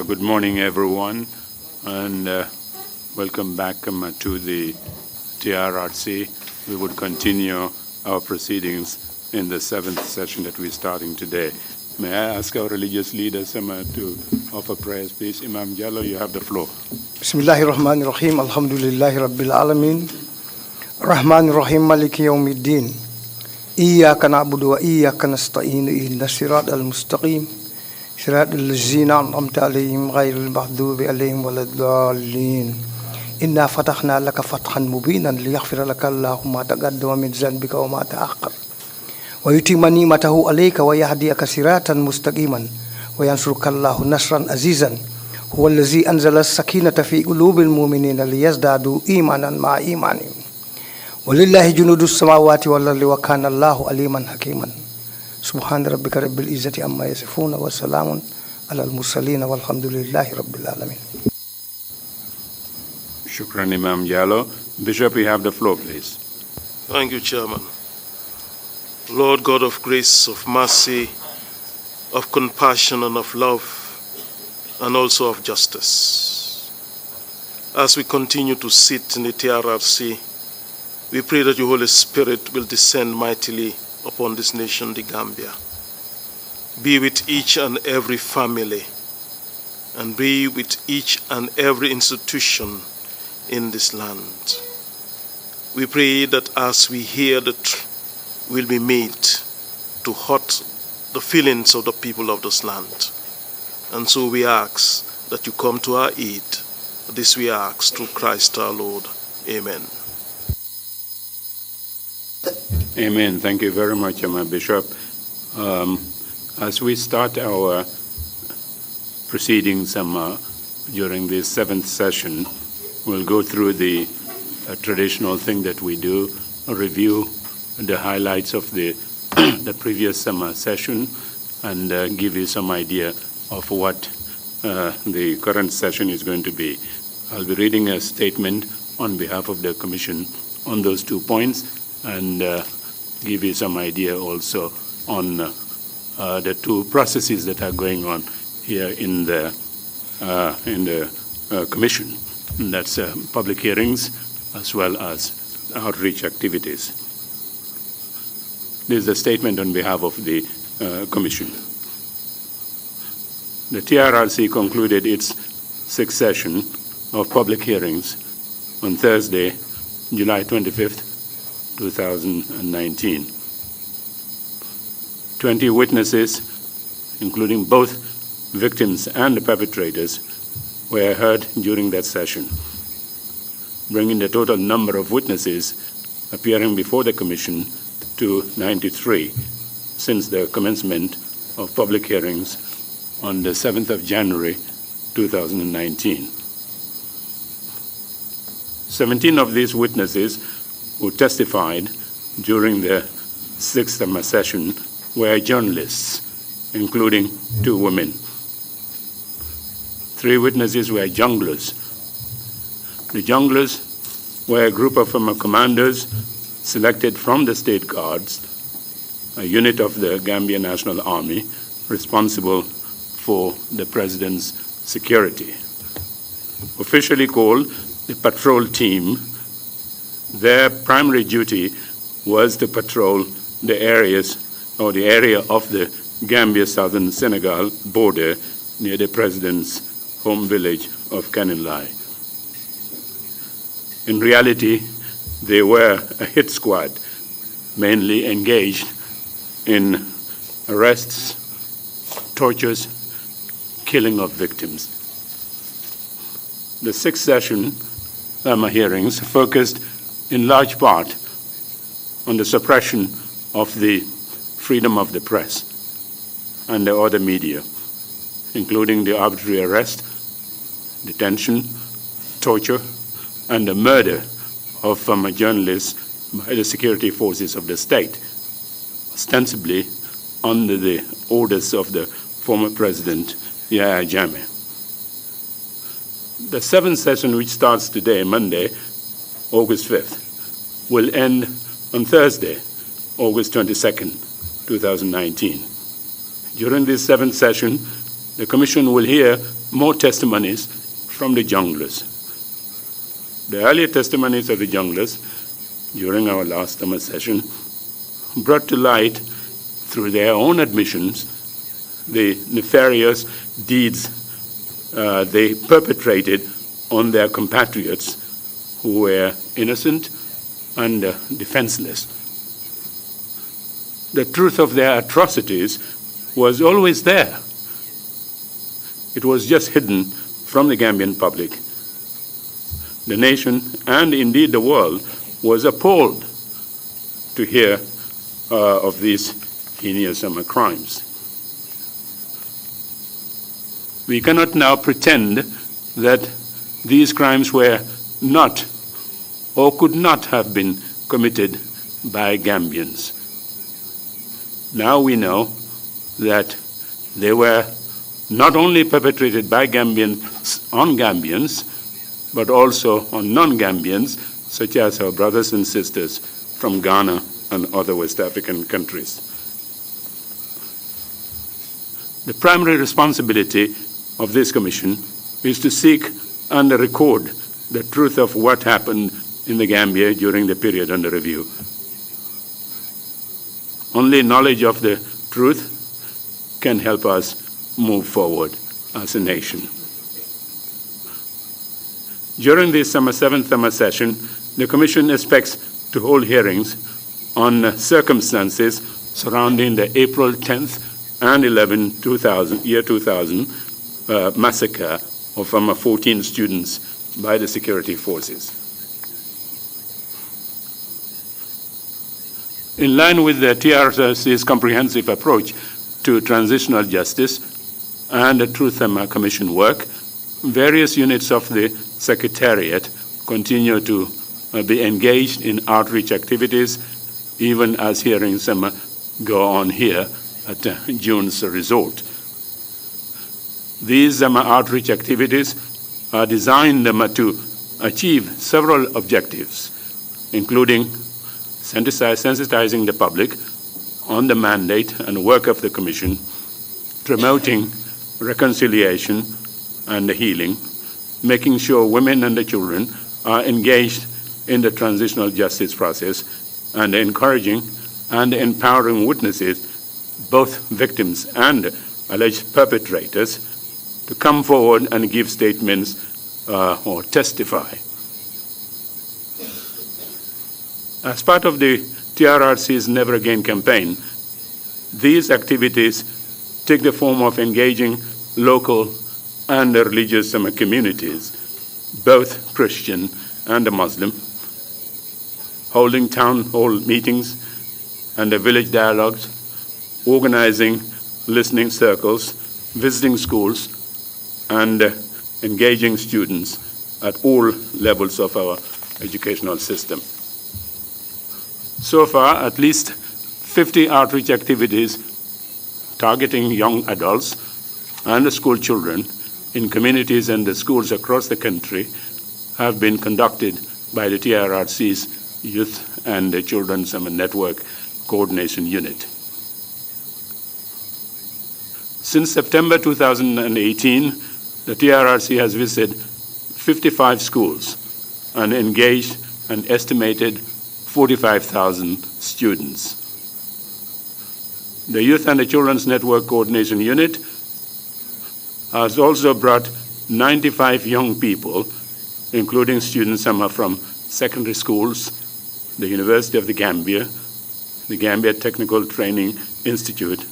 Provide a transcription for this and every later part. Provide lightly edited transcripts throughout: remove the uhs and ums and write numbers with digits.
Good morning, everyone, and welcome back to the TRRC. We would continue our proceedings in the seventh session that we're starting today. May I ask our religious leaders to offer prayers, please? Imam Jallo, you have the floor. Bismillahirrahmanirrahim. Alhamdulillahi Rabbil Alamin. Rahmanirrahim. Maliki yawmiddin. Iyyaka na'budu wa iyyaka nasta'in. Ihdinas siratal mustaqim. Siratal ladzina an'amta 'alaihim ghairil maghdubi 'alaihim waladdallin. Inna fatahna laka fathan mubinan liyaghfira laka Allahu ma taqaddama min dhanbika wa ma ta'akhkhar. Wa yutimma ni'matahu 'alayka wa yahdiyaka siratan mustaqiman wa yansuruka Allahu nasran azizan. Huwa allazi anzala as-sakinata fi qulubil mu'minina liyazdadu imanan ma'a imanihim. Walillahi junudus samawati wal ardi wa kana Allahu aliman hakiman. Subhana rabbika rabbil izzati amma yasifun wa salamun alal mursalin walhamdulillahi rabbil alamin. Shukran, Imam Jallo. Bishop, you have the floor, please. Thank you, Chairman. Lord God of grace, of mercy, of compassion, and of love, and also of justice. As we continue to sit in the TRRC, we pray that your Holy Spirit will descend mightily upon this nation, the Gambia. Be with each and every family, and be with each and every institution in this land. We pray that as we hear the truth, we'll be made to hurt the feelings of the people of this land. And so we ask that you come to our aid. This we ask through Christ our Lord. Amen. Amen. Thank you very much, my Bishop. As we start our proceedings during this seventh session, we'll go through the traditional thing that we do, review the highlights of the previous session, and give you some idea of what the current session is going to be. I'll be reading a statement on behalf of the Commission on those 2 points, and give you some idea also on the 2 processes that are going on here in the Commission. And that's public hearings as well as outreach activities. This is a statement on behalf of the Commission. The TRRC concluded its 6th session of public hearings on Thursday, July 25th, 2019. 20 witnesses, including both victims and the perpetrators, were heard during that session, bringing the total number of witnesses appearing before the Commission to 93 since the commencement of public hearings on the 7th of January 2019. 17 of these witnesses who testified during the 6th session were journalists, including 2 women. 3 witnesses were junglers. The junglers were a group of commanders selected from the State Guards, a unit of the Gambia National Army responsible for the President's security. Officially called the patrol team, their primary duty was to patrol the areas or the area of the Gambia-Southern Senegal border near the President's home village of Kanilai. In reality, they were a hit squad, mainly engaged in arrests, tortures, killing of victims. The 6th session hearings focused in large part on the suppression of the freedom of the press and the other media, including the arbitrary arrest, detention, torture, and the murder of journalists by the security forces of the state, ostensibly under the orders of the former President, JAMMEH. The 7th session, which starts today, Monday, August 5th, will end on Thursday, August 22nd, 2019. During this 7th session, the Commission will hear more testimonies from the junglers. The earlier testimonies of the junglers during our last session brought to light through their own admissions the nefarious deeds they perpetrated on their compatriots who were innocent and defenseless. The truth of their atrocities was always there. It was just hidden from the Gambian public. The nation, and indeed the world, was appalled to hear of these heinous crimes. We cannot now pretend that these crimes were not or could not have been committed by Gambians. Now we know that they were not only perpetrated by Gambians on Gambians, but also on non-Gambians, such as our brothers and sisters from Ghana and other West African countries. The primary responsibility of this commission is to seek and record the truth of what happened in the Gambia during the period under review. Only knowledge of the truth can help us move forward as a nation. During this seventh summer session, the Commission expects to hold hearings on circumstances surrounding the April 10th and 11, 2000 massacre of 14 students by the security forces. In line with the TRRC's comprehensive approach to transitional justice and the Truth Commission work, various units of the Secretariat continue to be engaged in outreach activities, even as hearings go on here at June's resort. These outreach activities are designed to achieve several objectives, including sensitizing the public on the mandate and work of the Commission, promoting reconciliation and healing, making sure women and the children are engaged in the transitional justice process, and encouraging and empowering witnesses, both victims and alleged perpetrators, to come forward and give statements or testify. As part of the TRRC's Never Again campaign, these activities take the form of engaging local and religious communities, both Christian and Muslim, holding town hall meetings and village dialogues, organizing listening circles, visiting schools, and engaging students at all levels of our educational system. So far, at least 50 outreach activities targeting young adults and school children in communities and the schools across the country have been conducted by the TRRC's Youth and Children's Network Coordination Unit. Since September 2018, the TRRC has visited 55 schools and engaged an estimated 45,000 students. The Youth and the Children's Network Coordination Unit has also brought 95 young people, including students from secondary schools, the University of the Gambia Technical Training Institute,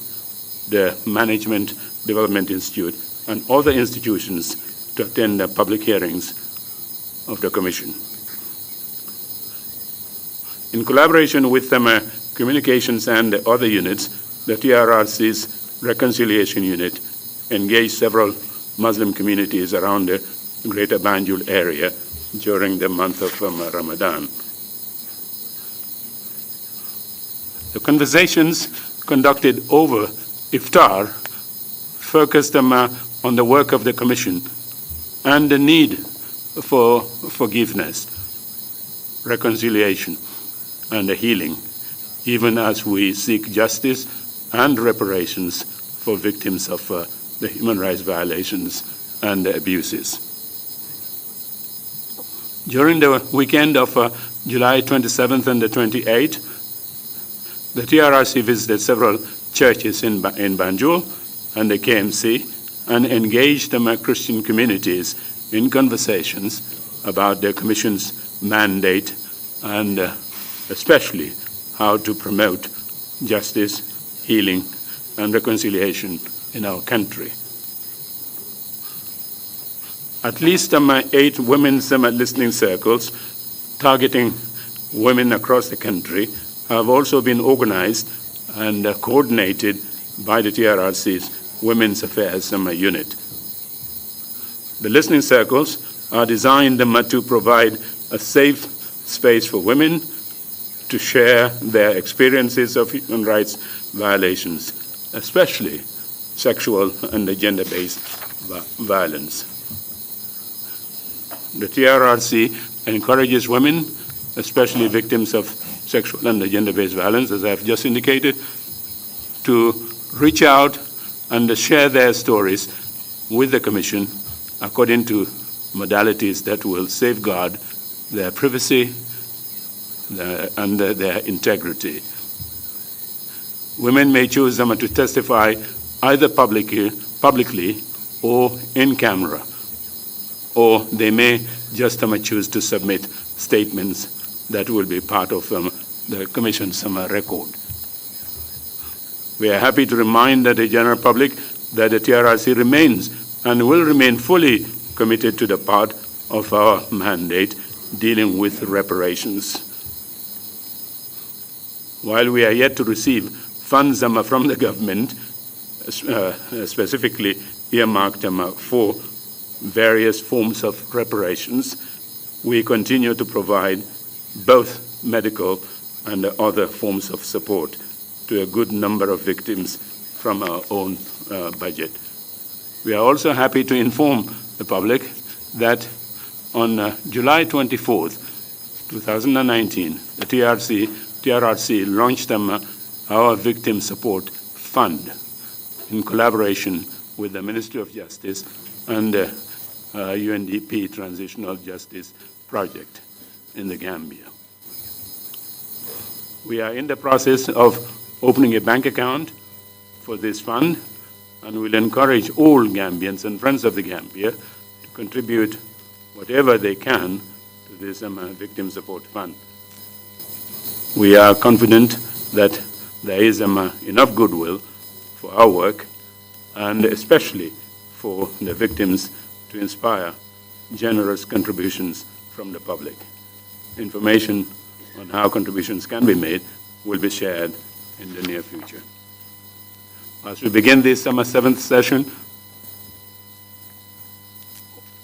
the Management Development Institute, and other institutions to attend the public hearings of the Commission. In collaboration with communications and other units, the TRRC's Reconciliation Unit engaged several Muslim communities around the Greater Banjul area during the month of Ramadan. The conversations conducted over Iftar focused on the work of the Commission and the need for forgiveness, reconciliation, and healing, even as we seek justice and reparations for victims of the human rights violations and abuses. During the weekend of July 27th and the 28th, The TRRC visited several churches in Banjul and the KMC and engaged the Christian communities in conversations about the Commission's mandate and especially how to promote justice, healing, and reconciliation in our country. At least 8 women's listening circles targeting women across the country have also been organized and coordinated by the TRRC's Women's Affairs unit. The listening circles are designed to provide a safe space for women to share their experiences of human rights violations, especially sexual and gender-based violence. The TRRC encourages women, especially victims of sexual and gender-based violence, as I've just indicated, to reach out and share their stories with the Commission according to modalities that will safeguard their privacy and their integrity. Women may choose to testify either publicly or in camera, or they may just choose to submit statements that will be part of the Commission's record. We are happy to remind the general public that the TRRC remains and will remain fully committed to the part of our mandate dealing with reparations. While we are yet to receive funds from the government, specifically earmarked for various forms of reparations, we continue to provide both medical and other forms of support to a good number of victims from our own budget. We are also happy to inform the public that on July 24th, 2019, the TRRC launched our Victim Support Fund in collaboration with the Ministry of Justice and UNDP Transitional Justice Project in the Gambia. We are in the process of opening a bank account for this fund, and will encourage all Gambians and friends of the Gambia to contribute whatever they can to this Victim Support Fund. We are confident that there is enough goodwill for our work, and especially for the victims, to inspire generous contributions from the public. Information on how contributions can be made will be shared in the near future. As we begin this 7th session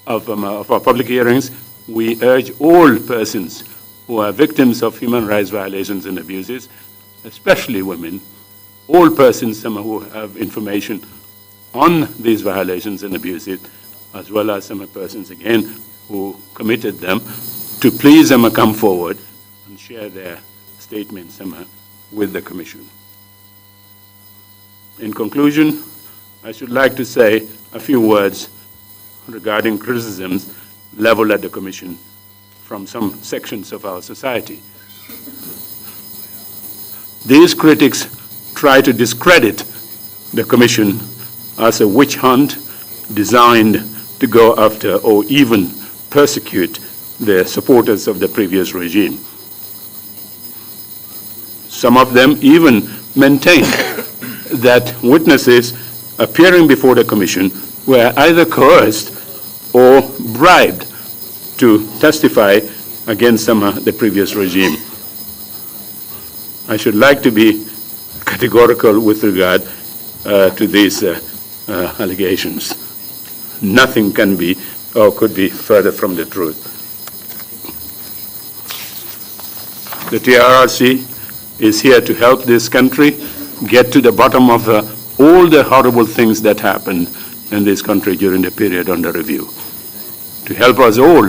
of our public hearings, we urge all persons who are victims of human rights violations and abuses, especially women, all persons who have information on these violations and abuses, as well as some persons, again, who committed them, to please come forward and share their statements with the Commission. In conclusion, I should like to say a few words regarding criticisms leveled at the Commission from some sections of our society. These critics try to discredit the Commission as a witch hunt designed to go after or even persecute the supporters of the previous regime. Some of them even maintain that witnesses appearing before the Commission were either coerced or bribed to testify against the previous regime. I should like to be categorical with regard to these allegations. Nothing can be or could be further from the truth. The TRRC is here to help this country get to the bottom of all the horrible things that happened in this country during the period under review, to help us all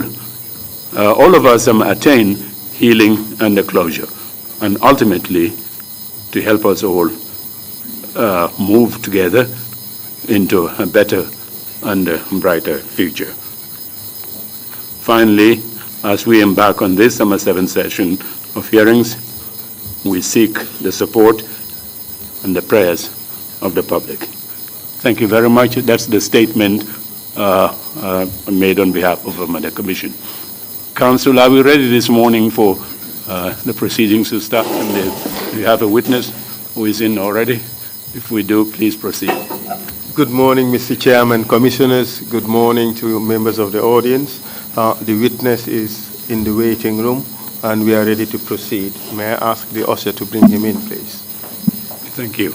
of us attain healing and closure, and ultimately to help us all move together into a better and brighter future. Finally, as we embark on this 7th session of hearings, we seek the support and the prayers of the public. Thank you very much. That's the statement made on behalf of the Commission. Council, are we ready this morning for the proceedings to start? And do you have a witness who is in already? If we do, please proceed. Good morning, Mr. Chairman, Commissioners. Good morning to members of the audience. The witness is in the waiting room, and we are ready to proceed. May I ask the usher to bring him in, please? Thank you.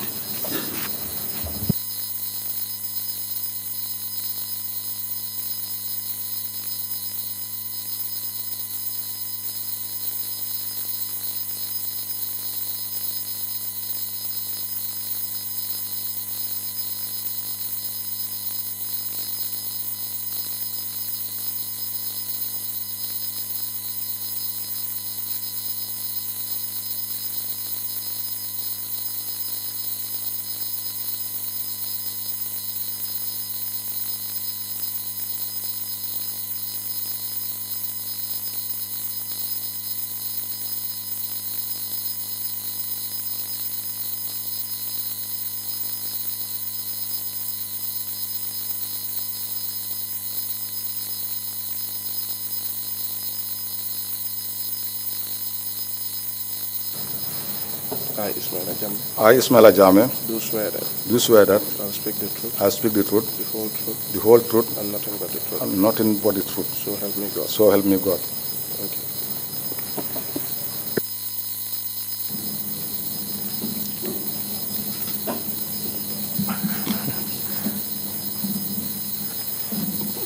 I, ISMAILA JAMMEH, I, ISMAILA JAMMEH, do swear that do swear that I will speak the truth, I speak the truth, the whole truth, the whole truth, and nothing but the truth. and nothing but the truth. So help me God. So help me God. Thank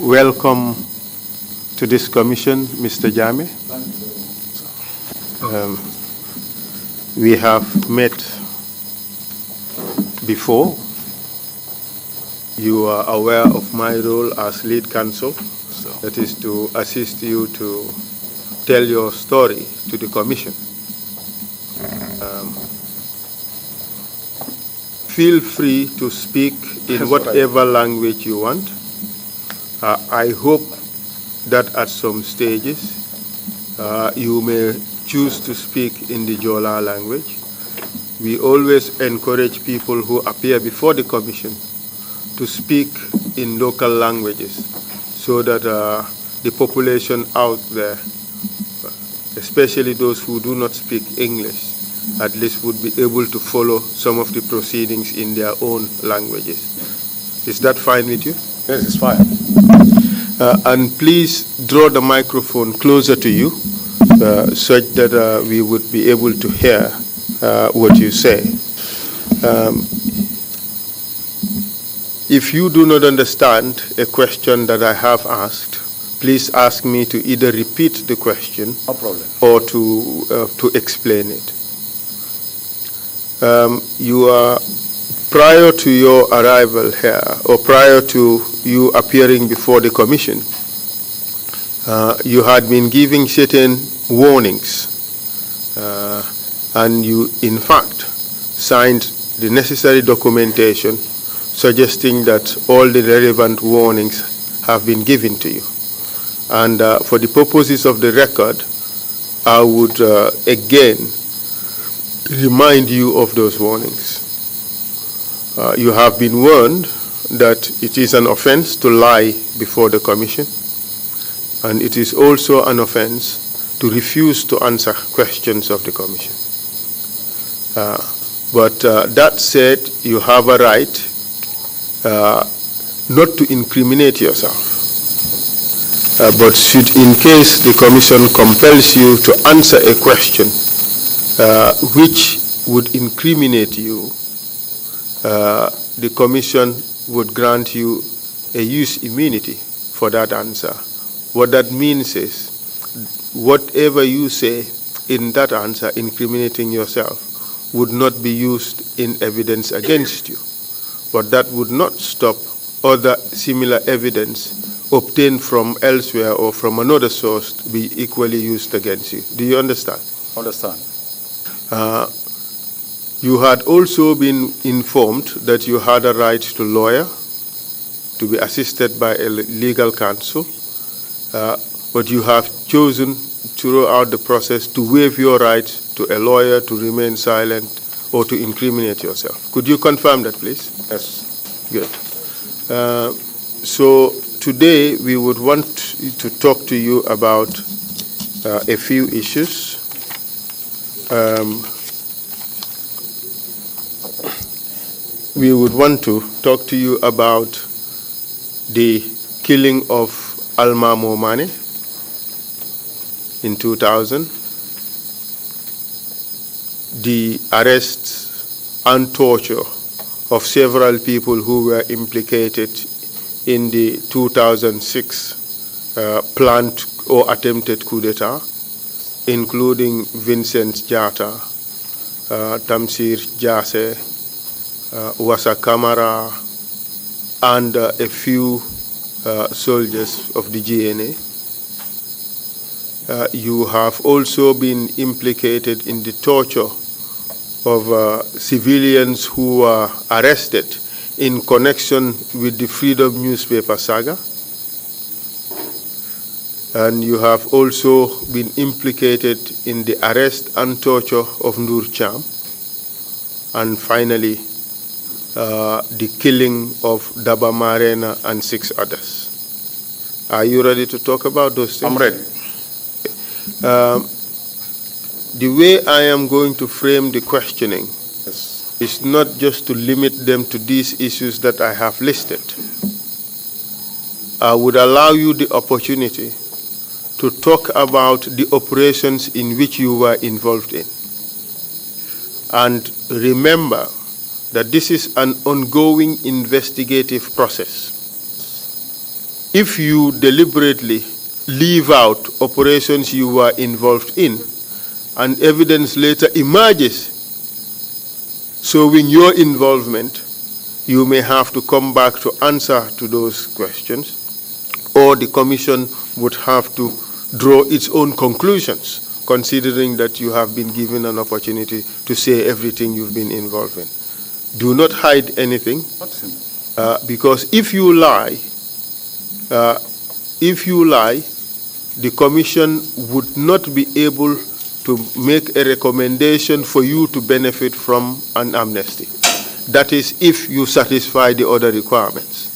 you. Welcome to this commission, Mr. JAMMEH. We have met before. You are aware of my role as lead counsel, that is to assist you to tell your story to the commission. Feel free to speak in whatever language you want. I hope that at some stages you may choose to speak in the Jola language. We always encourage people who appear before the Commission to speak in local languages so that the population out there, especially those who do not speak English, at least would be able to follow some of the proceedings in their own languages. Is that fine with you? Yes, it's fine. And please draw the microphone closer to you such that we would be able to hear what you say. If you do not understand a question that I have asked, please ask me to either repeat the question No problem. or to explain it. Prior to your arrival here, or prior to you appearing before the Commission, you had been giving certain warnings, and you, in fact, signed the necessary documentation suggesting that all the relevant warnings have been given to you. And for the purposes of the record, I would again remind you of those warnings. You have been warned that it is an offense to lie before the Commission, and it is also an offense to refuse to answer questions of the Commission. But that said, you have a right not to incriminate yourself. But should, in case the Commission compels you to answer a question which would incriminate you, the Commission would grant you a use immunity for that answer. What that means is, whatever you say in that answer incriminating yourself would not be used in evidence against you. But that would not stop other similar evidence obtained from elsewhere or from another source to be equally used against you. Do you understand? Understand. You had also been informed that you had a right to lawyer, to be assisted by a legal counsel, but you have chosen throughout the process to waive your rights to a lawyer to remain silent or to incriminate yourself. Could you confirm that, please? Yes. Good. So today we would want to talk to you about a few issues. We would want to talk to you about the killing of Alma Momane in 2000, the arrest and torture of several people who were implicated in the 2006 planned or attempted coup d'etat, including Vincent Jatta, Tamsir Jase, Wassa Kamara, and a few soldiers of the GNA. You have also been implicated in the torture of civilians who were arrested in connection with the Freedom newspaper saga. And you have also been implicated in the arrest and torture of Nur Cham. And finally, the killing of Daba Marena and 6 others. Are you ready to talk about those things? I'm ready. The way I am going to frame the questioning Yes. is not just to limit them to these issues that I have listed. I would allow you the opportunity to talk about the operations in which you were involved in. And remember that this is an ongoing investigative process. If you deliberately leave out operations you were involved in, and evidence later emerges showing your involvement, you may have to come back to answer to those questions, or the Commission would have to draw its own conclusions, considering that you have been given an opportunity to say everything you've been involved in. Do not hide anything, because if you lie, the Commission would not be able to make a recommendation for you to benefit from an amnesty. That is, if you satisfy the other requirements.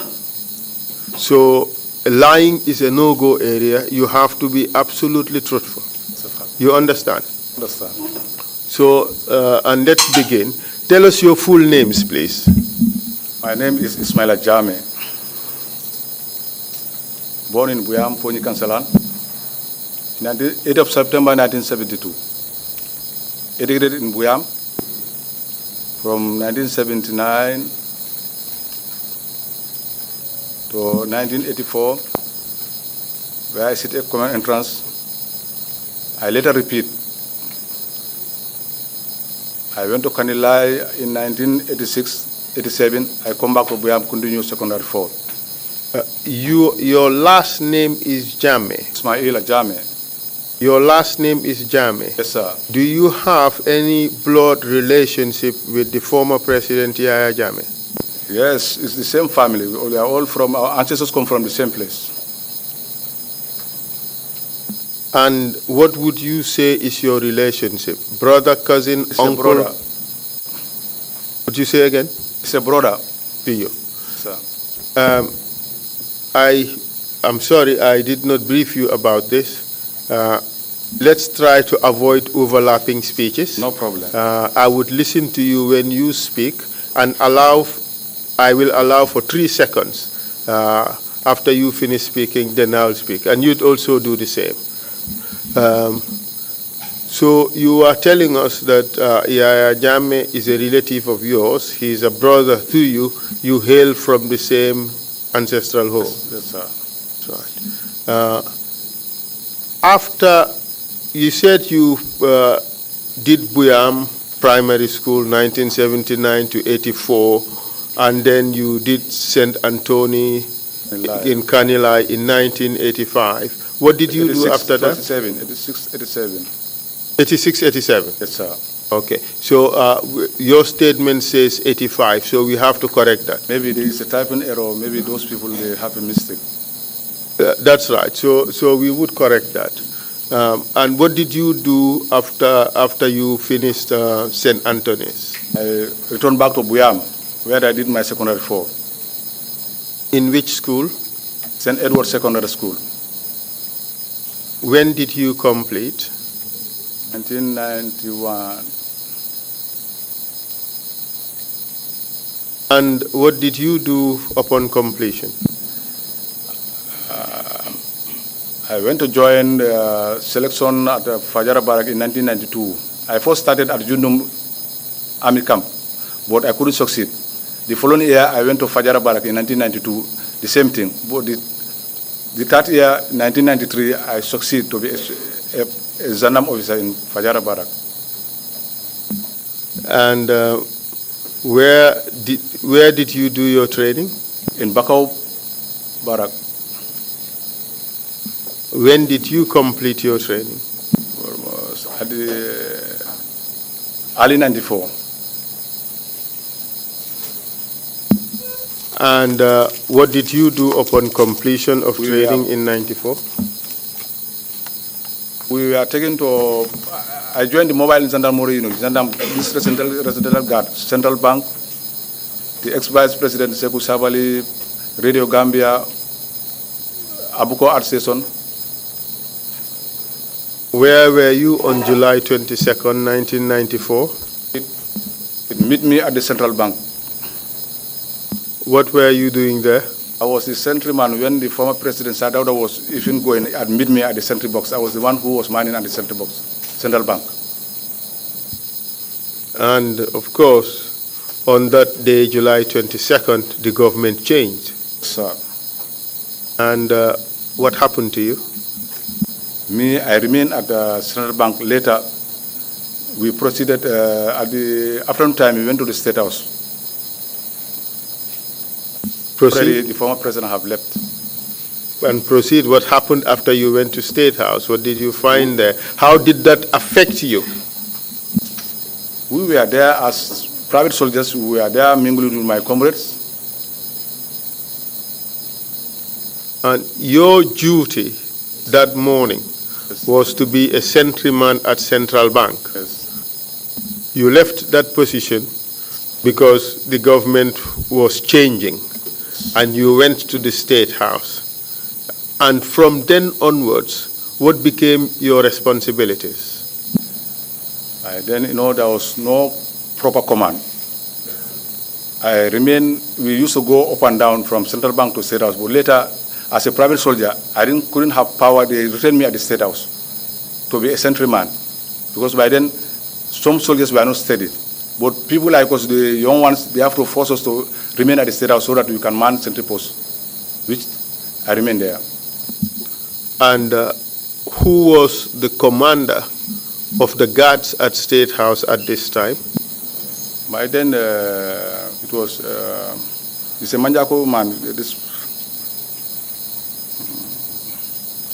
So lying is a no-go area. You have to be absolutely truthful. You understand? Understand. So, and let's begin. Tell us your full names, please. My name is ISMAILA JAMMEH. Born in Buyam, Pony Kansalan, 8th of September 1972. Educated in Buyam from 1979 to 1984, where I sit at common entrance. I later repeat. I went to Kanilai in 1986-87. I come back to Buyam, continue secondary 4. Your last name is Jammeh. ISMAILA JAMMEH. Your last name is Jammeh. Yes, sir. Do you have any blood relationship with the former President Yahya Jammeh? Yes, it's the same family. We are all from, our ancestors come from the same place. And what would you say is your relationship? Brother, cousin, It's uncle? a brother. Would you say again? It's a brother. To you. Sir. I'm sorry I did not brief you about this. Let's try to avoid overlapping speeches. No problem. I would listen to you when you speak and I will allow for 3 seconds. After you finish speaking, then I'll speak. And you'd also do the same. So you are telling us that Yahya Jammeh is a relative of yours. He's a brother to you. You hail from the same ancestral home. Yes, sir. That's right. After you said you did Buyam Primary School 1979 to 84, and then you did St. Antoni in Kanilai in 1985. What did you do after that? 86, 87. 86, 87. Yes, sir. Okay. So your statement says 85, so we have to correct that. Maybe there is a typing error. Maybe those people, they have a mistake. That's right. So we would correct that. And what did you do after you finished St. Anthony's? I returned back to Buyam, where I did my secondary 4. In which school? St. Edward Secondary School. When did you complete? 1991. And what did you do upon completion? I went to join selection at Fajara Barak in 1992. I first started at Jundum Army Camp, but I couldn't succeed. The following year, I went to Fajara Barak in 1992, the same thing. But the third year, 1993, I succeeded to be a Zandam officer in Fajara Barak. And where did you do your training? In Bakau Barak. When did you complete your training? Almost at the early 94. And what did you do upon completion of training in 94? We were taken to, I joined the mobile Gendarmerie unit, this residential guard, Central Bank, the ex-vice president Sekou Sabali, Radio Gambia, Abuko Art Station. Where were you on July 22nd, 1994? It met me at the Central Bank. What were you doing there? I was the sentryman when the former president Sadauda was even going and meet me at the sentry box. I was the one who was manning at the sentry box, Central Bank. And of course, on that day, July 22nd, the government changed. Sir. And what happened to you? Me, I remained at the Central Bank. Later, we proceeded at the afternoon time. We went to the State House. Proceed. The former president have left. And proceed. What happened after you went to State House? What did you find there? How did that affect you? We were there as private soldiers. We were there mingling with my comrades. And your duty that morning was to be a sentryman at Central Bank. Yes. You left that position because the government was changing, and you went to the State House. And from then onwards, what became your responsibilities? Then, there was no proper command. I remained, we used to go up and down from Central Bank to State House, but later, as a private soldier, I couldn't have power. They retained me at the State House to be a sentryman, because by then, some soldiers were not steady. But people like us, the young ones, they have to force us to remain at the State House so that we can man sentry posts, which I remained there. And who was the commander of the guards at State House at this time? By then, it was, it's a Manjako man.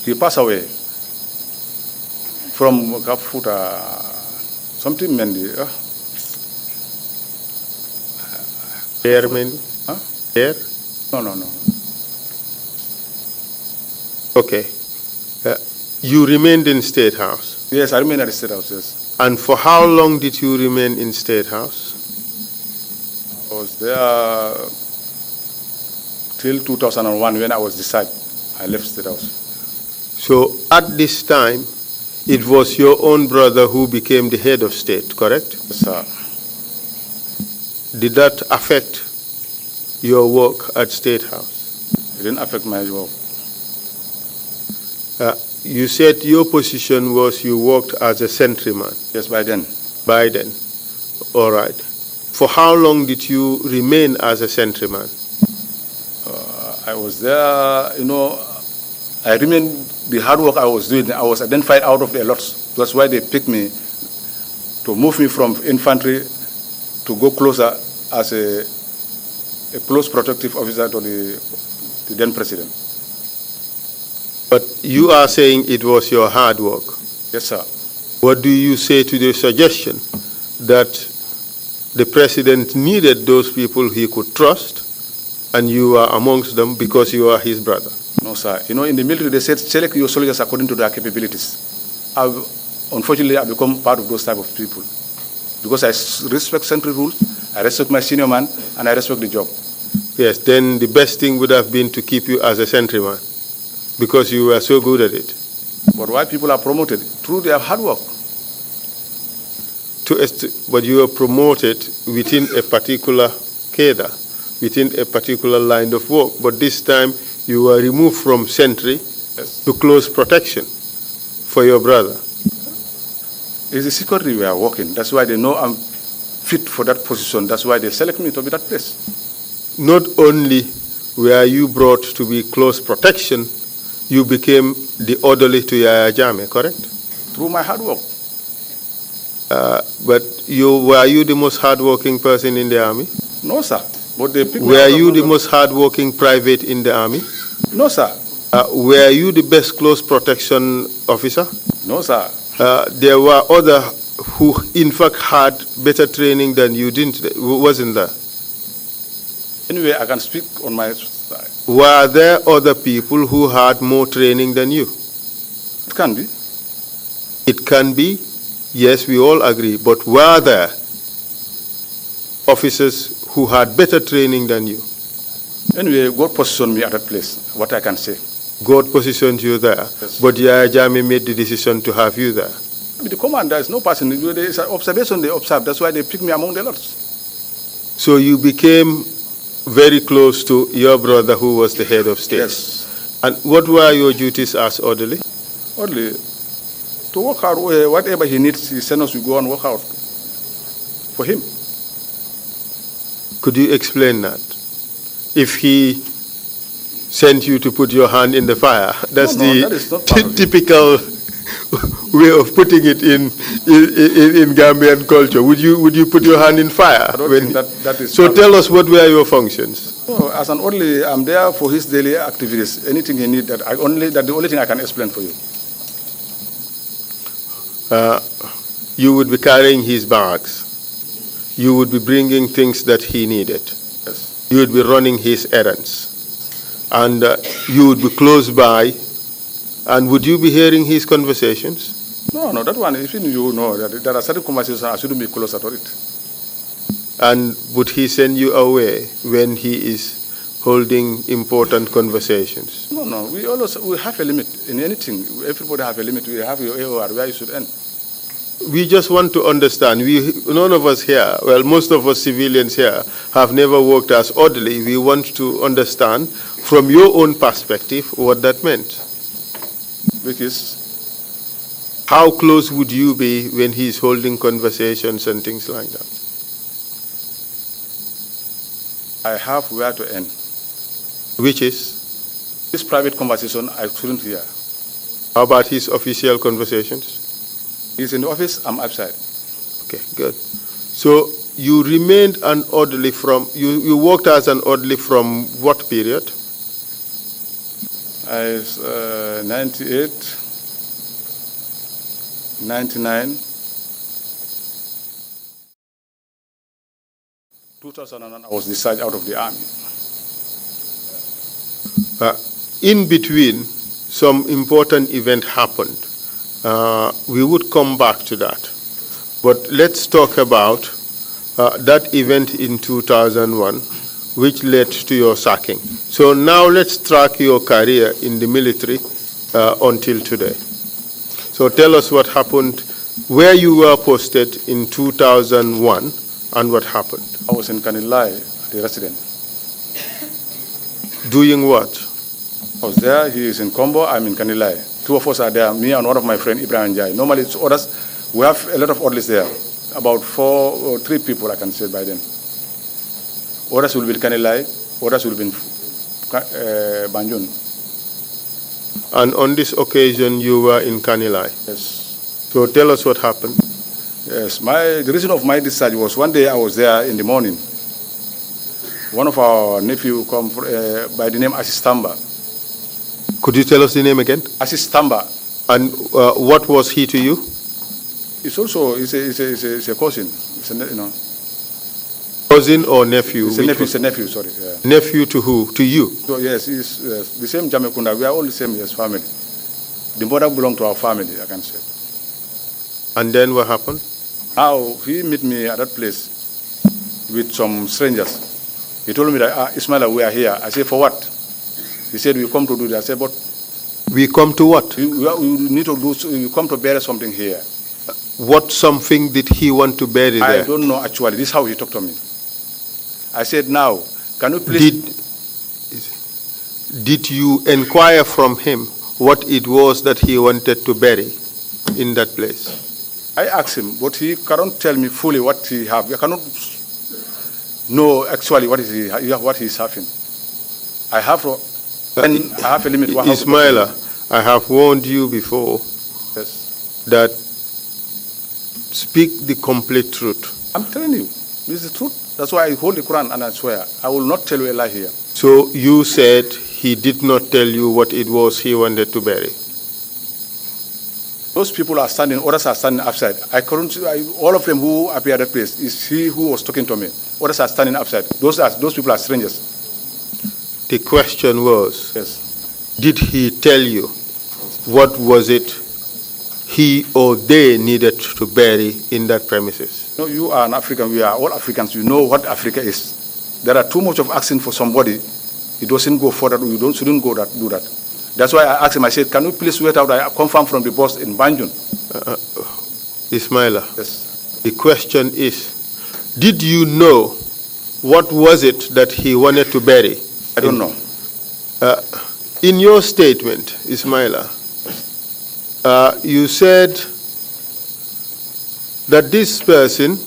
He passed away from Kafuta, something Mendy. There, Mendy? Huh? There? No. Okay. You remained in State House? Yes, I remained at the State House, yes. And for how long did you remain in State House? I was there till 2001 when I was decided. I left State House. So at this time, it was your own brother who became the head of state, correct? Yes, sir. Did that affect your work at State House? It didn't affect my work. You said your position was you worked as a sentryman. Yes, by then. By then. All right. For how long did you remain as a sentryman? I was there, I remained the hard work I was doing. I was identified out of the lots. That's why they picked me to move me from infantry to go closer as a close protective officer to the then president. But you are saying it was your hard work. Yes, sir. What do you say to the suggestion that the president needed those people he could trust, and you are amongst them because you are his brother? No, sir. In the military, they said select your soldiers according to their capabilities. unfortunately, I've become part of those type of people. Because I respect central rules, I respect my senior man, and I respect the job. Yes, then the best thing would have been to keep you as a sentryman, because you were so good at it. But why people are promoted? Through their hard work. But you were promoted within a particular cadre, within a particular line of work. But this time you were removed from sentry to close protection for your brother. It's the security we are working. That's why they know I'm fit for that position. That's why they select me to be that place. Not only were you brought to be close protection, you became the orderly to Yaya Jammeh, correct? Through my hard work. But were you the most hardworking person in the army? No, sir. But they picked me Were you the most hardworking private in the army? No, sir. Were you the best close protection officer? No, sir. There were others who, in fact, had better training than you, wasn't there? Anyway, I can speak on my side. Were there other people who had more training than you? It can be. It can be. Yes, we all agree. But were there officers who had better training than you? Anyway, God positioned me at that place, what I can say. God positioned you there, yes. But Yaya Jammeh made the decision to have you there. The commander is no person. There is an observation they observed. That's why they picked me among the lots. So you became very close to your brother who was the head of state. Yes. And what were your duties as orderly? Orderly, to work out whatever he needs, he sends us, we go and work out for him. Could you explain that? If he sent you to put your hand in the fire, that's the typical way of putting it in Gambian culture. Would you put your hand in fire? I don't think that is. So tell us, what were your functions? No, as an orderly, I'm there for his daily activities. Anything he needs, that's the only thing I can explain for you. You would be carrying his bags. You would be bringing things that he needed. Yes. You would be running his errands. And you would be close by. And would you be hearing his conversations? No, that one, even you know, that there are certain conversations I shouldn't be close to it. And would he send you away when he is holding important conversations? No, we have a limit in anything. Everybody have a limit. We have your AOR, where you should end. We just want to understand. None of us here, well, most of us civilians here, have never worked as orderly. We want to understand from your own perspective what that meant. Which is? How close would you be when he's holding conversations and things like that? I have where to end. Which is? This private conversation I couldn't hear. How about his official conversations? He's in the office, I'm outside. Okay, good. So you remained an orderly you worked as an orderly from what period? 98, 99, 2001, I was discharged out of the army. In between, some important event happened. We would come back to that. But let's talk about that event in 2001, which led to your sacking. So now let's track your career in the military until today. So tell us what happened, where you were posted in 2001, and what happened. I was in Kanilai, the resident. Doing what? I was there, he is in Combo, I'm in Kanilai. Two of us are there, me and one of my friends, Ibrahim Jai. Normally it's others, we have a lot of orderlies there. About 4 or 3 people, I can say by then. Others will be in Kanilai, others will be in Banjun. And on this occasion, you were in Kanilai? Yes. So tell us what happened. Yes, the reason of my discharge was one day I was there in the morning. One of our nephew come by the name Asistamba. Could you tell us the name again? Asistamba. And what was he to you? It's also it's a cousin. It's a, Cousin or nephew? It's a nephew, sorry. Yeah. Nephew to who? To you? So yes, he's the same Jammeh Kunda. We are all the same, yes, family. The mother belonged to our family, I can say. And then what happened? Now, he met me at that place with some strangers. He told me that, Ismaila, we are here. I said, for what? He said, we come to do that. I said, but... We come to what? We need to do, we come to bury something here. What something did he want to bury there? I don't know, actually. This is how he talked to me. I said, now, can you please... Did you inquire from him what it was that he wanted to bury in that place? I asked him, but he cannot tell me fully what he have. I cannot know actually what he's having. I have a limit. Ismaila, I have warned you before that speak the complete truth. I'm telling you, this is the truth. That's why I hold the Quran and I swear. I will not tell you a lie here. So you said he did not tell you what it was he wanted to bury? Those people are standing, others are standing outside. All of them who appeared at that place, is he who was talking to me. Others are standing outside. Those people are strangers. The question was, yes, did he tell you what was it he or they needed to bury in that premises? No, you are an African. We are all Africans. You know what Africa is. There are too much of action for somebody. It doesn't go further. You shouldn't go do that. That's why I asked him, I said, can you please wait out? I confirm from the boss in Banjul. Ismaila, yes. The question is, did you know what was it that he wanted to bury? I don't know. In your statement, Ismaila, you said that this person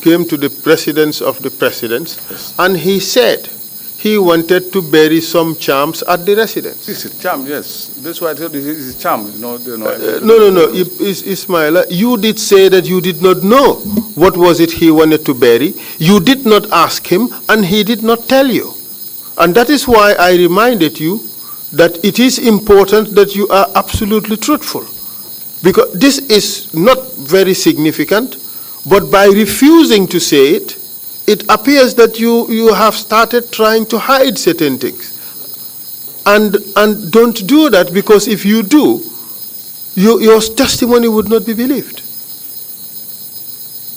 came to the presidents of the presidents, yes, and he said he wanted to bury some charms at the residence. This is charm, yes. That's why I told you this is charm. No. Ismaila, you did say that you did not know what was it he wanted to bury. You did not ask him, and he did not tell you. And that is why I reminded you that it is important that you are absolutely truthful. Because this is not very significant, but by refusing to say it, it appears that you have started trying to hide certain things. And don't do that, because if you do, your testimony would not be believed.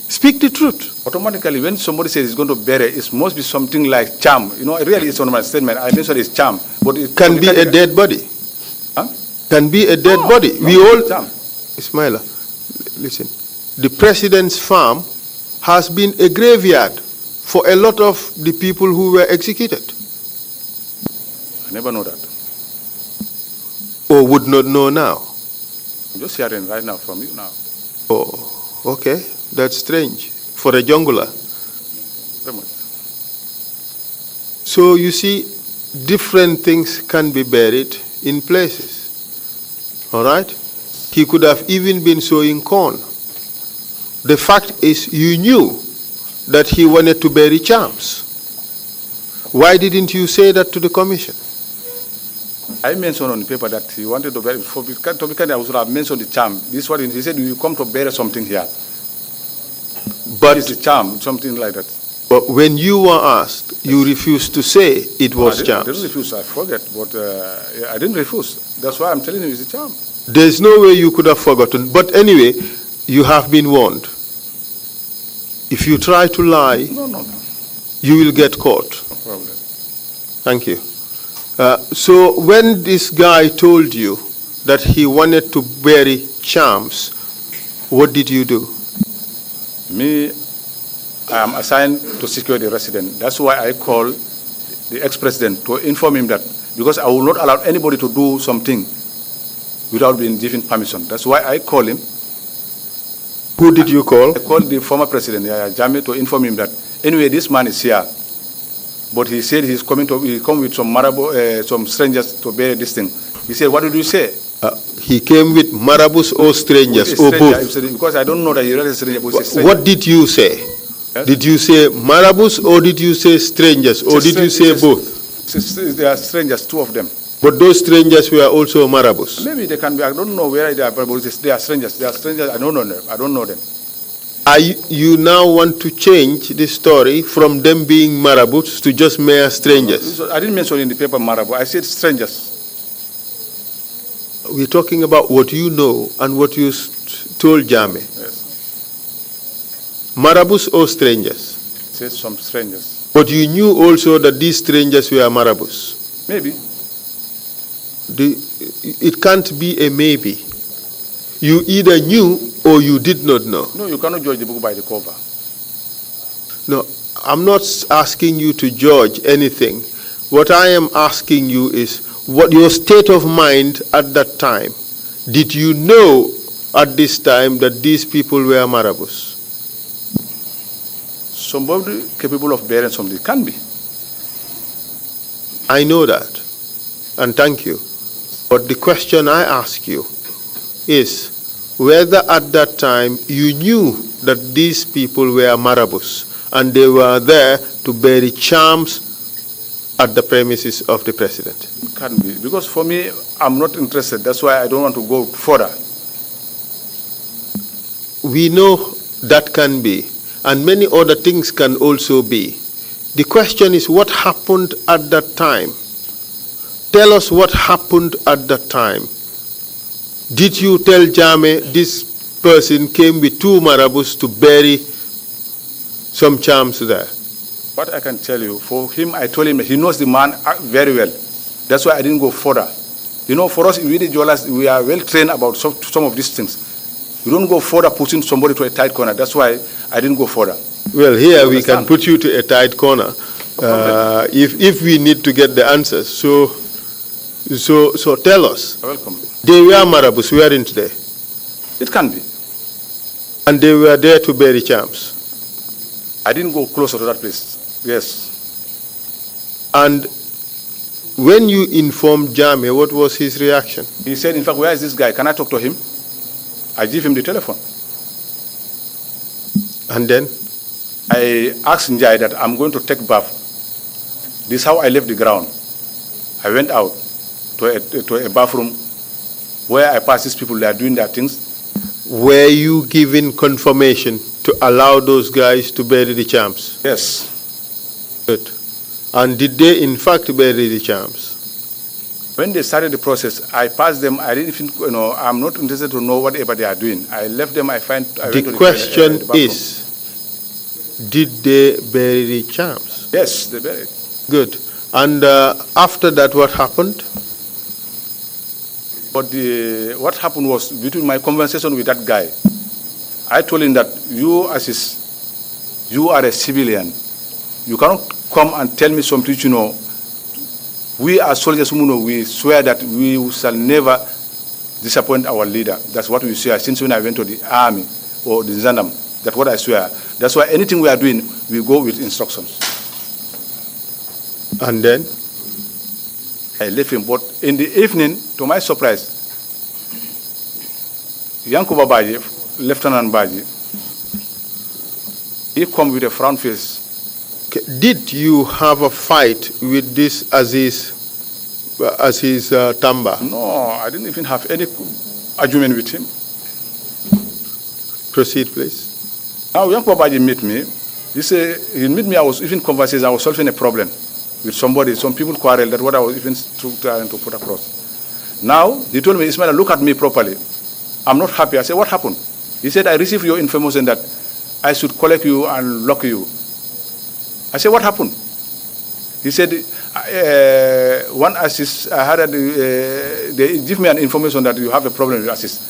Speak the truth. Automatically, when somebody says he's going to bury, it must be something like charm. You know, really it's on my statement. I mentioned it's charm. But it can be a dead body. Huh? Can be a dead body. No, we all... charm. Ismaila, listen. The president's farm has been a graveyard for a lot of the people who were executed. I never know that. Or would not know now? I'm just hearing right now from you now. Oh, okay. That's strange for a jungler. Very much. So you see, different things can be buried in places. All right? He could have even been sowing corn. The fact is, you knew that he wanted to bury charms. Why didn't you say that to the commission? I mentioned on the paper that he wanted to bury. To be kind, I would have mentioned the charm. This is what he said. You come to bury something here. But it's a charm, something like that. But when you were asked, you refused to say it was charms. I didn't refuse. I forget, but I didn't refuse. That's why I'm telling you, it's a charm. There's no way you could have forgotten. But anyway, you have been warned. If you try to lie, no. You will get caught. No problem. Thank you. So when this guy told you that he wanted to bury charms, what did you do? Me, I am assigned to secure the resident. That's why I call the ex-president to inform him that, because I will not allow anybody to do something without being given permission. That's why I call him. Who did you call? I called the former president, JAMMEH, to inform him that, anyway, this man is here. But he said he'll come with some strangers to bury this thing. He said, what did you say? He came with marabouts or strangers, or both? Because I don't know that he really is a stranger, but he's a stranger. What did you say? Yes? Did you say marabouts or did you say strangers, or did you say both? They are strangers, two of them. But those strangers were also marabouts? Maybe they can be, I don't know where they are, but they are strangers. They are strangers, I don't know them. I don't know them. You now want to change the story from them being marabouts to just mere strangers? I didn't mention in the paper marabout. I said strangers. We're talking about what you know and what you told JAMMEH. Yes. Marabouts or strangers? Said some strangers. But you knew also that these strangers were Marabouts? Maybe. It can't be a maybe. You either knew or you did not know. No, you cannot judge the book by the cover. No, I'm not asking you to judge anything. What I am asking you is what your state of mind at that time. Did you know at this time that these people were Marabouts? Somebody capable of bearing something can be. I know that, and thank you. But the question I ask you is whether at that time you knew that these people were Marabouts and they were there to bury charms at the premises of the president. Can be. Because for me, I'm not interested. That's why I don't want to go further. We know that can be, and many other things can also be. The question is what happened at that time? Tell us what happened at that time. Did you tell JAMMEH this person came with 2 Marabouts to bury some charms there? What I can tell you, for him, I told him he knows the man very well. That's why I didn't go further. You know, for us, we the Jolas, we are well trained about some of these things. We don't go further pushing somebody to a tight corner. That's why I didn't go further. Well, here we can put you to a tight corner if we need to get the answers. So tell us. Welcome. They were Marabouts, weren't they? It can be. And they were there to bury charms. I didn't go closer to that place. Yes. And when you informed JAMMEH, what was his reaction? He said, in fact, where is this guy? Can I talk to him? I give him the telephone. And then? I asked Njai that I'm going to take bath. This is how I left the ground. I went out to a bathroom where I passed these people, they are doing their things. Were you given confirmation to allow those guys to bury the charms? Yes. Good. And did they in fact bury the charms? When they started the process, I passed them. I didn't even, I'm not interested to know whatever they are doing. I left them. The question is, did they bury the charms? Yes, they buried. Good. And after that, what happened? But what happened was, between my conversation with that guy, I told him that you are a civilian. You cannot come and tell me something, we are soldiers, we swear that we shall never disappoint our leader. That's what we swear since when I went to the army or the Zandam. That's what I swear. That's why anything we are doing, we go with instructions. And then? I left him. But in the evening, to my surprise, Yankuba Baji, Lieutenant Baji, he come with a frown face. Did you have a fight with this Aziz Tamba? No, I didn't even have any argument with him. Proceed, please. Now, Yankuba Baji met me. He met me, I was even conversing, I was solving a problem with somebody. Some people quarreled. That's what I was even trying to put across. Now, he told me, Ismaila, look at me properly. I'm not happy. I said, what happened? He said, I received your information that I should collect you and lock you. I said, what happened? He said, one assist, I heard that they give me an information that you have a problem with assist.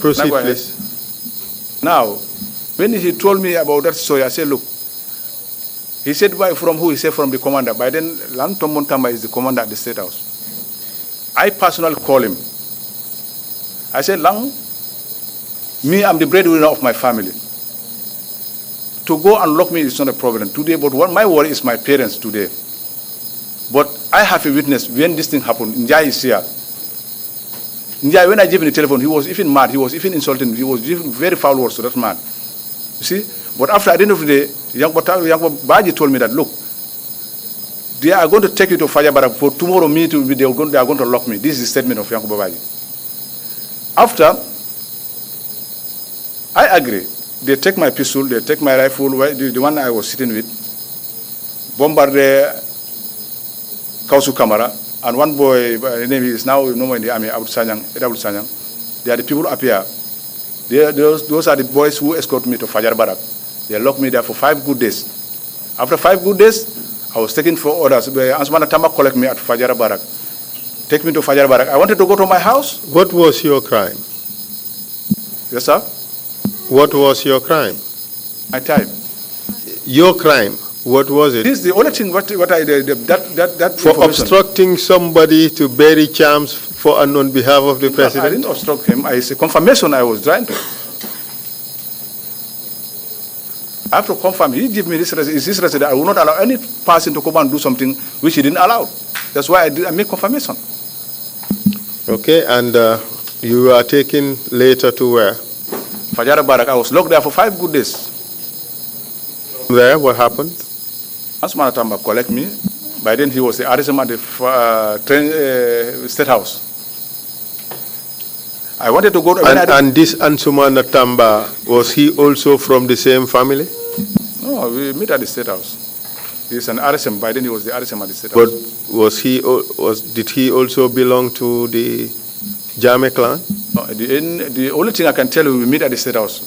Proceed, please. Now, when he told me about that story, I said, look, he said, why, from who? He said, from the commander. By then, Lang Tomontamba is the commander at the State House. I personally called him. I said, Lang, me, I'm the breadwinner of my family. To go and lock me is not a problem today, but what my worry is my parents today. But I have a witness when this thing happened. Njai is here. Njai, when I gave him the telephone, he was even mad. He was even insulting. He was giving very foul words to that man. You see? But after, at the end of the day, Yankuba Baji told me that, look, they are going to take you to Fajabarak for tomorrow. They are going to lock me. This is the statement of Yankuba Baji. After, I agree. They take my pistol, they take my rifle, the one I was sitting with, bombarded Kausu Kamara, and one boy, his name is now no more in the army, Edabud Sanyang. They are the people up here. Those are the boys who escort me to Fajar Barak. They locked me there for 5 good days. After 5 good days, I was taken for orders. Ansumana Tamba collect me at Fajar Barak. Take me to Fajar Barak. I wanted to go to my house. What was your crime? Yes, sir? What was your crime? My time. Your crime, what was it? This is the only thing what I did, that For information. obstructing somebody to bury charms for and on behalf of the I president? didn't obstruct him. It's a confirmation I was trying to. I have to confirm. He gave me this resident. I will not allow any person to come and do something which he didn't allow. That's why I made confirmation. Okay, and you were taken later to where? Fajar Barak. I was locked there for 5 good days. There, what happened? Ansumana Tamba collect me. By then he was the RSM at the State House. I wanted to go to... And this Ansumana Tamba, was he also from the same family? No, we met at the State House. He's an RSM. By then he was the RSM at the State House. But did he also belong to the JAMMEH clan? No, the only thing I can tell you, we meet at the State House.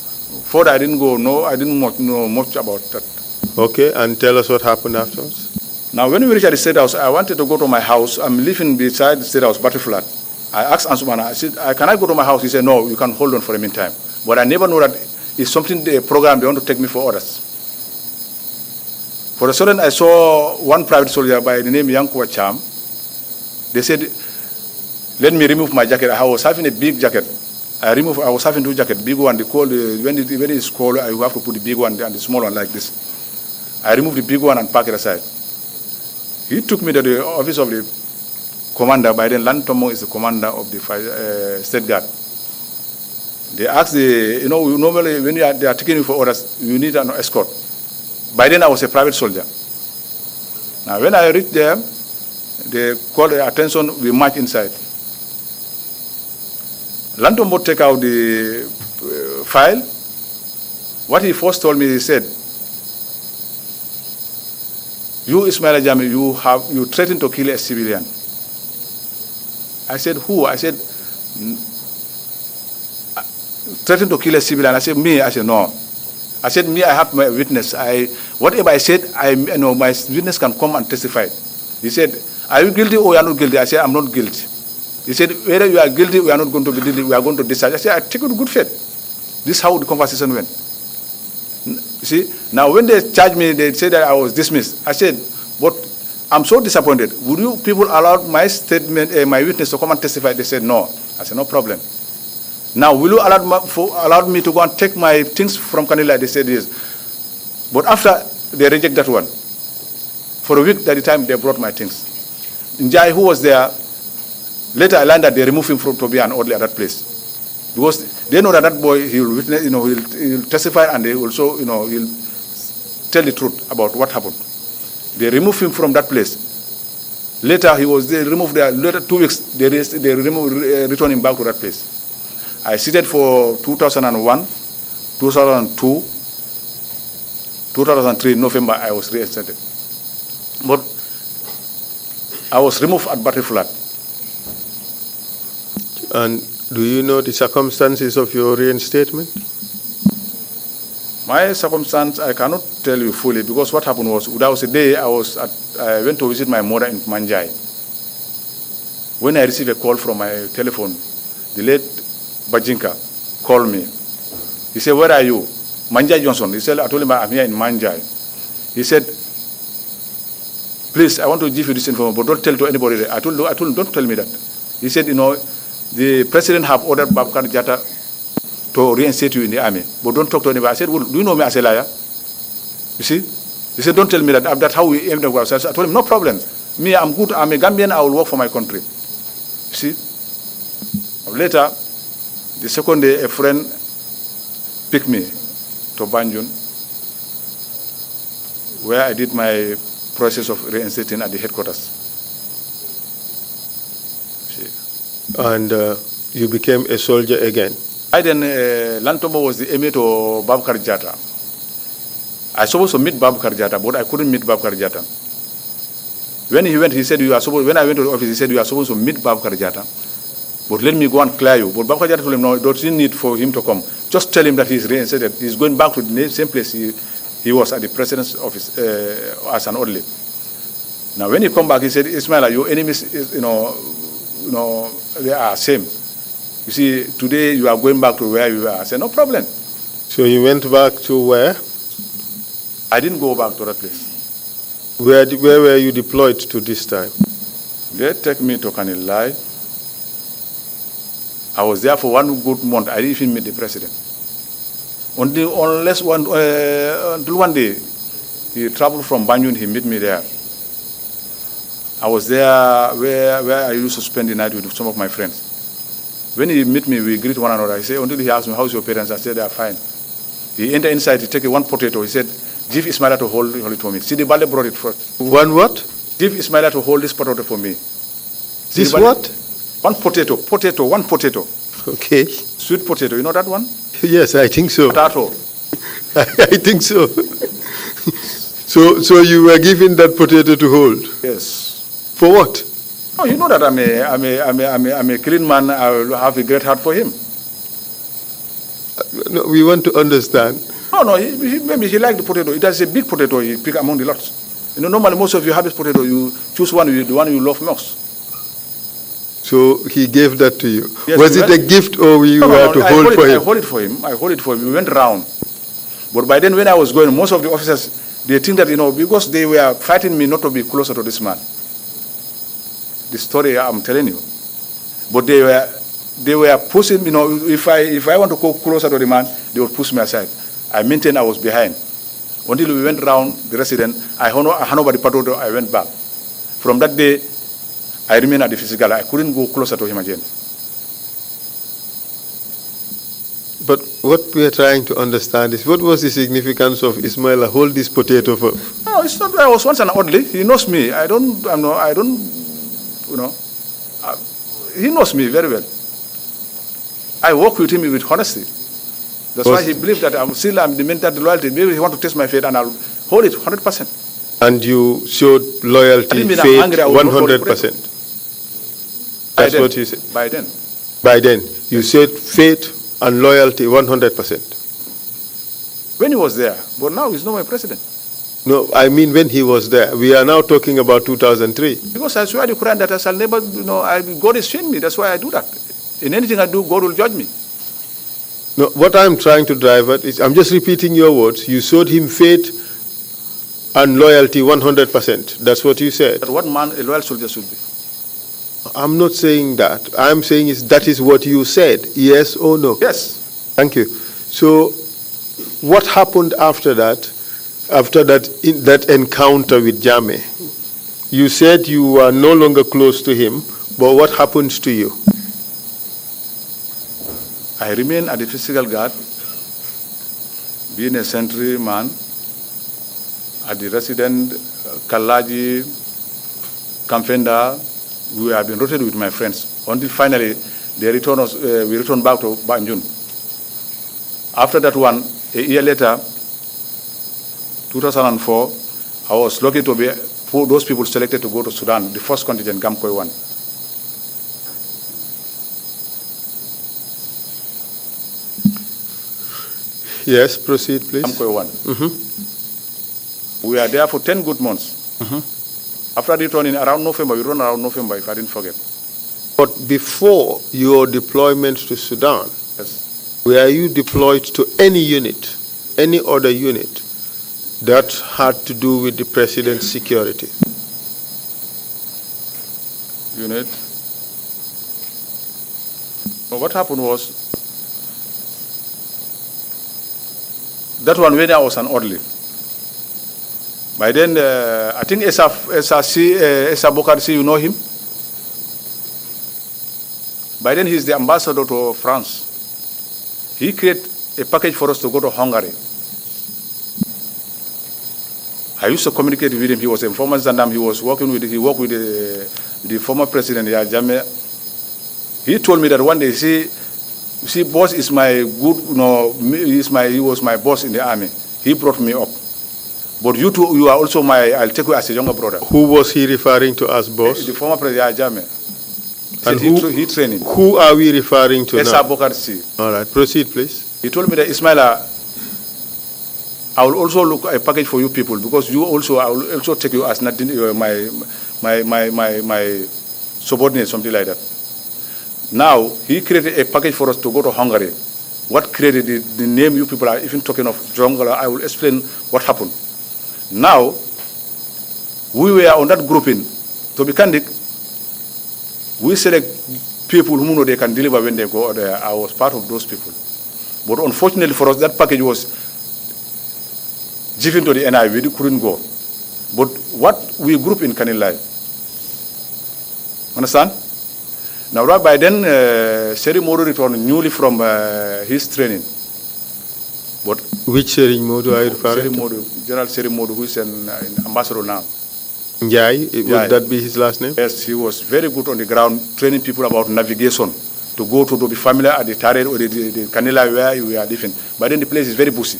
Further, I didn't know much about that. Okay, and tell us what happened afterwards. Now, when we reached at the State House, I wanted to go to my house. I'm living beside the State House, Butterflat. I asked Ansumana, I said, can I go to my house? He said, no, you can hold on for a meantime. But I never know that it's something, the program, they want to take me for orders. For a sudden, I saw one private soldier by the name Yankuwa Cham. They said, let me remove my jacket. I was having a big jacket. I was having 2 jackets, big one, the cold, when it's cold, I have to put the big one and the small one like this. I removed the big one and packed it aside. He took me to the office of the commander. By then, Lantomo is the commander of the State Guard. They asked normally when they are taking you for orders, you need an escort. By then, I was a private soldier. Now, when I reached there, they called attention, we marched inside. Lantombo take out the file. What he first told me, he said, you, ISMAILA JAMMEH, you threatened to kill a civilian. I said, who? I said, threatened to kill a civilian. I said, me? I said, no. I said, me, I have my witness. Whatever I said, my witness can come and testify. He said, are you guilty or you are not guilty? I said, I'm not guilty. He said, whether you are guilty, we are not going to be guilty, we are going to decide. I said, I take it with good faith. This is how the conversation went. You see, now when they charged me, they said that I was dismissed. I said, but I'm so disappointed. Would you people allow my statement, my witness to come and testify? They said, no. I said, no problem. Now, will you allow me to go and take my things from Kanila? They said, yes. But after they reject that one, for a week, at the time, they brought my things. Njai, who was there, later I learned that they removed him from to be an orderly at that place. Because they know that that boy, he will witness, he'll testify and they also, he'll tell the truth about what happened. They removed him from that place. Later they removed there, later 2 weeks, they returned him back to that place. I seated for 2001, 2002, 2003, November, I was reinstated. But I was removed at Butterflat. And do you know the circumstances of your reinstatement? My circumstance, I cannot tell you fully, because what happened was, that was a day I went to visit my mother in Manjai. When I received a call from my telephone, the late Bajinka called me. He said, where are you? Manjai Johnson. He said, I told him I'm here in Manjai. He said, please, I want to give you this information, but don't tell to anybody. I told him, don't tell me that. He said, the president have ordered Babkar Jatta to reinstate you in the army, but don't talk to anybody. I said, well, do you know me as a liar? You see? He said, don't tell me that. That's how we aimed at ourselves. I told him, no problem. Me, I'm good. I'm a Gambian. I will work for my country. You see? Later, the second day, a friend picked me to Banjul, where I did my process of reinstating at the headquarters. And you became a soldier again? I then, Lantomo was the emir to Babkar Jatta. I was supposed to meet Babkar Jatta, but I couldn't meet Babkar Jatta. When he went, he said, when I went to the office, he said, you are supposed to meet Babkar Jatta. But let me go and clear you. But Baba Jara told him, no, there's no need for him to come. Just tell him that he's reinstated. He's going back to the same place he was at the president's office as an orderly. Now, when he come back, he said, Ismaila, your enemies, they are same. You see, today you are going back to where you were. I said, no problem. So you went back to where? I didn't go back to that place. Where were you deployed to this time? They take me to Kanilai. I was there for 1 good month. I didn't even meet the president. Until one day, he traveled from Banjul, he met me there. I was there where I used to spend the night with some of my friends. When he met me, we greet one another. I say, until he asked me, how's your parents? I said, they are fine. He entered inside, he took one potato. He said, give Ismaila to hold it for me. Sidi Bale brought it first. One what? Give Ismaila to hold this potato for me. This what? One potato. Okay. Sweet potato, you know that one? Yes, I think so. Potato. I think so. So you were given that potato to hold? Yes. For what? Oh, you know that I'm a clean man. I will have a great heart for him. No, we want to understand. No, maybe he liked the potato. It is a big potato he picked among the lots. You know, normally most of you harvest potato, you choose the one you love most. So he gave that to you. Yes, was it a gift or you were to hold for him? I hold it for him. We went round. But by then when I was going, most of the officers, they think that, because they were fighting me not to be closer to this man. The story I'm telling you. But they were pushing, if I want to go closer to the man, they would push me aside. I maintained I was behind. Until we went round the resident, I hand over the potato, I went back. From that day, I remained at the physical. I couldn't go closer to him again. But what we are trying to understand is, what was the significance of Ismaila hold this potato for? No, it's not. I was once an orderly. He knows me. He knows me very well. I work with him with honesty. That's why he believes that I'm the mental loyalty. Maybe he want to test my faith, and I'll hold it 100%. And you showed loyalty, faith, 100%. That's what you said. By then. By then, you said faith and loyalty 100%. When he was there, but now he's not my president. No, I mean when he was there. We are now talking about 2003. Because I swear the Quran that I shall never, God is showing me. That's why I do that. In anything I do, God will judge me. No, what I'm trying to drive at is, I'm just repeating your words. You showed him faith and loyalty 100%. That's what you said. But what man a loyal soldier should be? I'm not saying that. I'm saying that is what you said. Yes or no? Yes. Thank you. So what happened after that? After that, in that encounter with JAMMEH, you said you were no longer close to him, but what happened to you? I remain at the physical guard, being a sentry man, at the resident, Kalaji, Kamfenda. We have been rotated with my friends until finally we returned back to Banjul. After that one, a year later, 2004, I was lucky to be those people selected to go to Sudan, the first contingent, Gamkoi 1. Yes, proceed, please. Gamkoi 1. Mm-hmm. We are there for 10 good months. Mm-hmm. After returning around November, we returned around November, if I didn't forget. But before your deployment to Sudan, Yes. were you deployed to any unit, any other unit, that had to do with the president's security? Unit. Well, what happened was, that one when I was an orderly. By then, I think Esa Bokarsi, you know him? By then, he's the ambassador to France. He created a package for us to go to Hungary. I used to communicate with him. He was a former Zandam. He worked with the former president, JAMMEH. He told me that one day, see, boss is my good, he was my boss in the army. He brought me up. But you two, you are also I'll take you as a younger brother. Who was he referring to as boss? The former president, JAMMEH. And he training. who are we referring to Esa now? Bokarsi. All right, proceed, please. He told me that, Ismaila, I will also look a package for you people because you also, I will also take you as not my subordinate, something like that. Now, he created a package for us to go to Hungary. What created the name you people are even talking of jungle, I will explain what happened. Now, we were on that grouping. To be candid, we select people who know they can deliver when they go there. I was part of those people. But unfortunately for us, that package was given to the NI. We couldn't go. But what we group in Kanilai, understand? Now, right by then, Seri Modu returned newly from his training. But Which Seri Modu are you referring to? Modu, General Seri Modu, who is an ambassador now. Njai, Njai. would that be his last name? Yes, he was very good on the ground, training people about navigation, to go to be familiar at the Tare or the Kanila where we are living. But then the place is very busy.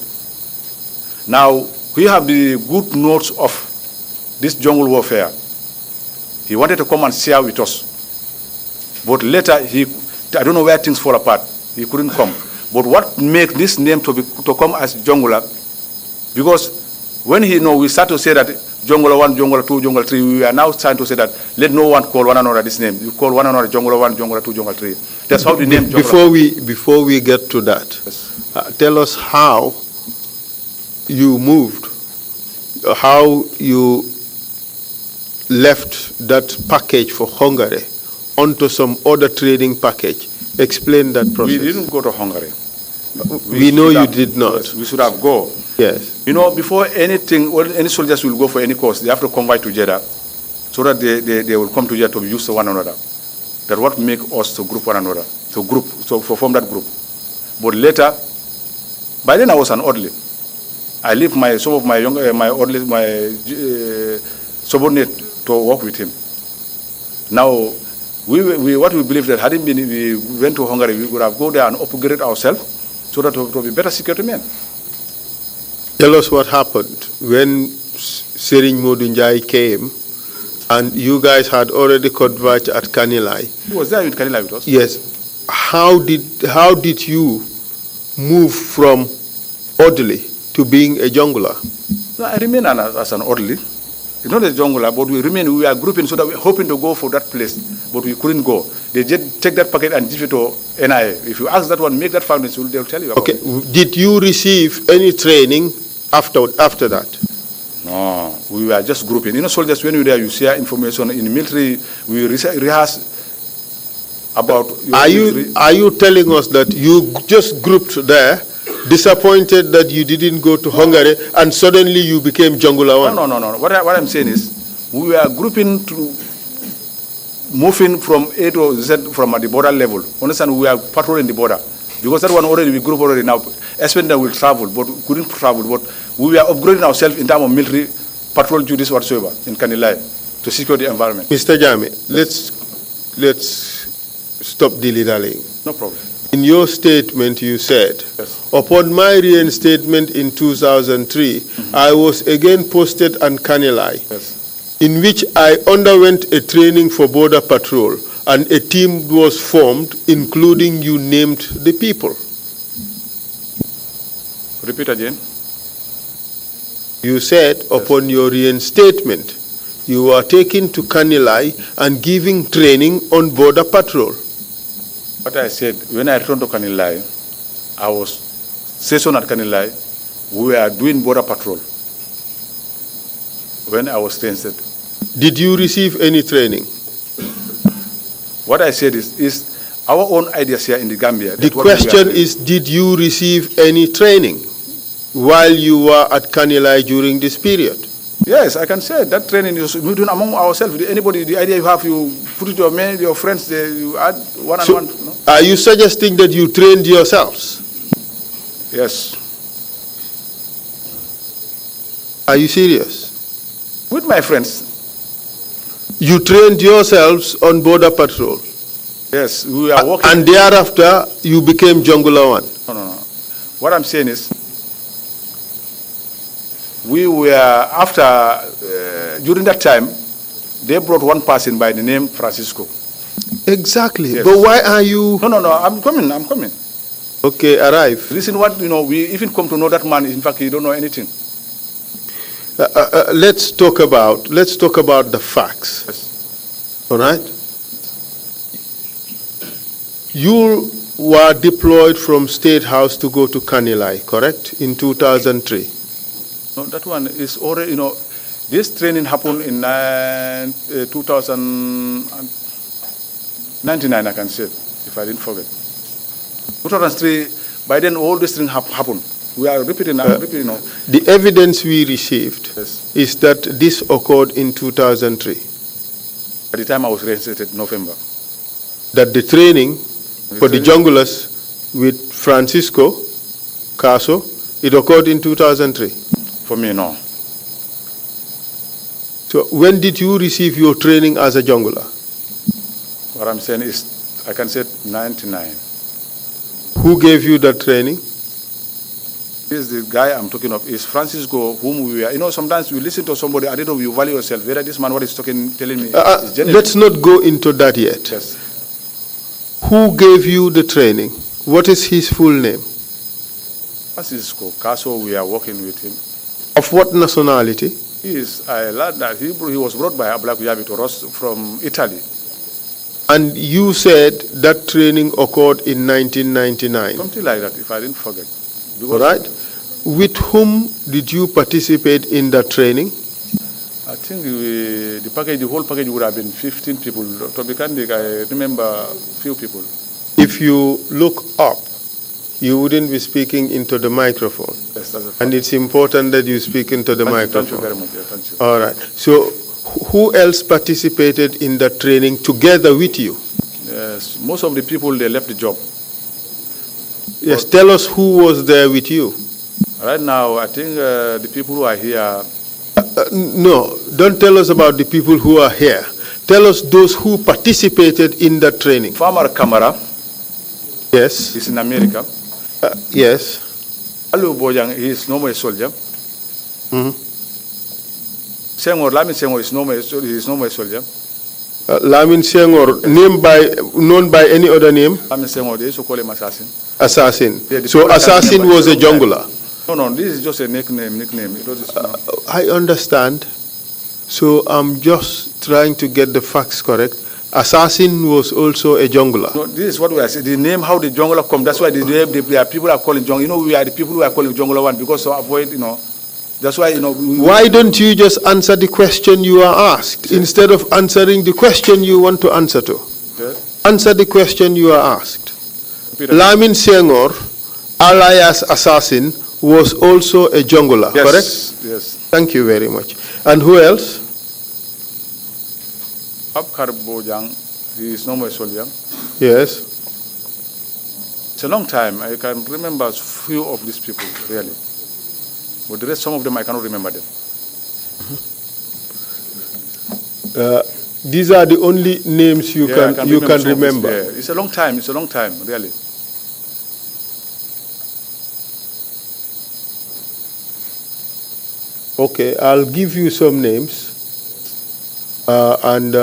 Now, we have the good notes of this jungle warfare. He wanted to come and share with us. But later, I don't know where things fall apart. He couldn't come. But what makes this name to come as Jungler? Because when we start to say that Jungler 1, Jungler 2, Jungler 3, we are now trying to say that let no one call one another this name. You call one another Jungler 1, Jungler 2, Jungler 3. That's how the name Jungler. Before we get to that, Yes. tell us how you moved, how you left that package for Hungary onto some other trading package. Explain that process. We didn't go to Hungary. We know you did not. Yes, we should have go. Yes. You know, before anything, well, any soldiers will go for any cause, they have to convoy to Jeddah so that they will come together to use one another. That's what make us to group one another, to form that group. But later, by then I was an orderly. I leave some of my subordinate to work with him. Now, what we believe that hadn't been, we went to Hungary, we would have go there and upgrade ourselves so that to be better security men. Tell us what happened when Sering Modunjai came and you guys had already converged at Kanilai. He was there in Kanilai with us. Yes. How did you move from orderly to being a jungler? No, I remain as an orderly. It's not a jungler, but we are grouping so that we're hoping to go for that place, but we couldn't go. They just take that packet and give it to NIA. If you ask that one, make that foundation, they'll tell you about it. Did you receive any training after that? No, we were just grouping. You know, soldiers, when you're there, you share information. In the military, we rehearse about your military. Are you telling us that you just grouped there, disappointed that you didn't go to Hungary, and suddenly you became Jungula 1? No. What I'm saying is, we were grouping to moving from A to Z from at the border level. Understand, we are patrolling the border. Because that one already, we group already now. Especially will travel, but we couldn't travel. But we were upgrading ourselves in terms of military patrol duties whatsoever in Kanilai to secure the environment. Mr. Jammeh, let's stop dilly-dallying. No problem. In your statement, you said, Yes. Upon my reinstatement in 2003, I was again posted on Kanilai, Yes. in which I underwent a training for border patrol, and a team was formed, including you named the people. Repeat again. You said, upon your reinstatement, you were taken to Kanilai and giving training on border patrol. What I said, when I returned to Kanilai, I was stationed at Kanilai. We were doing border patrol when I was stationed. Did you receive any training? What I said is our own ideas here in the Gambia. The question is, did you receive any training while you were at Kanilai during this period? Yes, I can say that training is we do among ourselves. Anybody, the idea you have, you put it to your men, your friends, you add one and one. No? Are you suggesting that you trained yourselves? Yes. Are you serious? With my friends. You trained yourselves on border patrol? Yes, we are working. And thereafter, you became Jungula 1? No. What I'm saying is, we were, after, during that time, they brought one person by the name Francisco. Exactly. Yes. But why are you... No, I'm coming. Okay, arrive. Listen, what, we even come to know that man, in fact, he don't know anything. Let's talk about the facts. Yes. All right? You were deployed from State House to go to Kanilai, correct? In 2003. No, that one is already, this training happened in 2099, I can say, if I didn't forget. 2003, by then all these things happened. We are repeating now. The evidence we received is that this occurred in 2003. At the time I was reinstated, November. That the training for the junglers with Francisco Caso, it occurred in 2003. For me, no. So when did you receive your training as a jungler? What I'm saying is, I can say 99. Who gave you that training? This is the guy I'm talking of, is Francisco, whom we are. Sometimes we listen to somebody, I don't know, you value yourself, whether this man what he's talking, telling me is genuine. Let's not go into that yet. Yes. Who gave you the training? What is his full name? Francisco Caso, we are working with him. Of what nationality? He is a lad that he was brought by Black Yabi to us from Italy. And you said that training occurred in 1999. Something like that, if I didn't forget. All right. With whom did you participate in that training? I think the whole package would have been 15 people. To be candid, I remember a few people. If you look up, you wouldn't be speaking into the microphone. Yes, that's a fact. And it's important that you speak into the microphone. Thank you very much. Yeah, thank you. All right. So who else participated in that training together with you? Yes, most of the people, they left the job. Yes, tell us who was there with you. Right now, I think the people who are here... No, don't tell us about the people who are here. Tell us those who participated in that training. Farmer Kamara. Yes. He's in America. Yes. Alu Bojang, he is no more a soldier. Mm-hmm. Senghor, Lamin Senghor is no more a soldier. Lamin Senghor, known by any other name? Lamin Senghor, they used to call him Assassin. Assassin. Yeah, so Assassin was a jungler? No, this is just a nickname. I understand. So I'm just trying to get the facts correct. Assassin was also a jungler. No, this is what we are saying. The name, how the jungler come, that's why the people are calling jungler. We are the people who are calling jungler one because to avoid, that's why, Why don't you just answer the question you are asked instead of answering the question you want to answer to? Okay. Answer the question you are asked. Lamin Senghor, alias Assassin, was also a jungler, correct? Yes. Thank you very much. And who else? Abkar Bojang, he is no more a soldier. Yes. It's a long time. I can remember a few of these people, really. But the rest, some of them, I cannot remember them. These are the only names you can remember. Yeah. It's a long time, really. Okay, I'll give you some names, and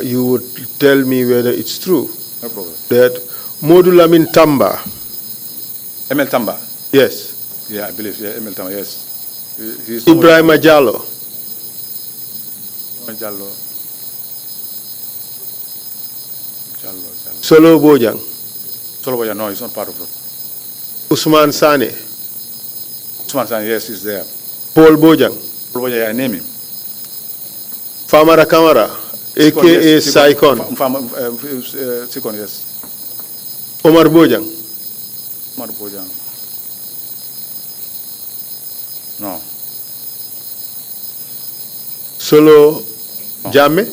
you would tell me whether it's true. No problem. That Modulamin Tamba. Emel Tamba? Yes. Yeah, I believe, Emel Tamba, yes. He's Ibrahim Jallo. Jallo. Solo Bojang. Solo Bojang, no, he's not part of it. Usman Sane. Usman Sane, yes, he's there. Paul Bojang. Paul Bojang, I name him. Famara Kamara, a.k.a. Saikon. Sikon, yes. Omar Bojang. Omar Bojang. No. Solo Jammeh?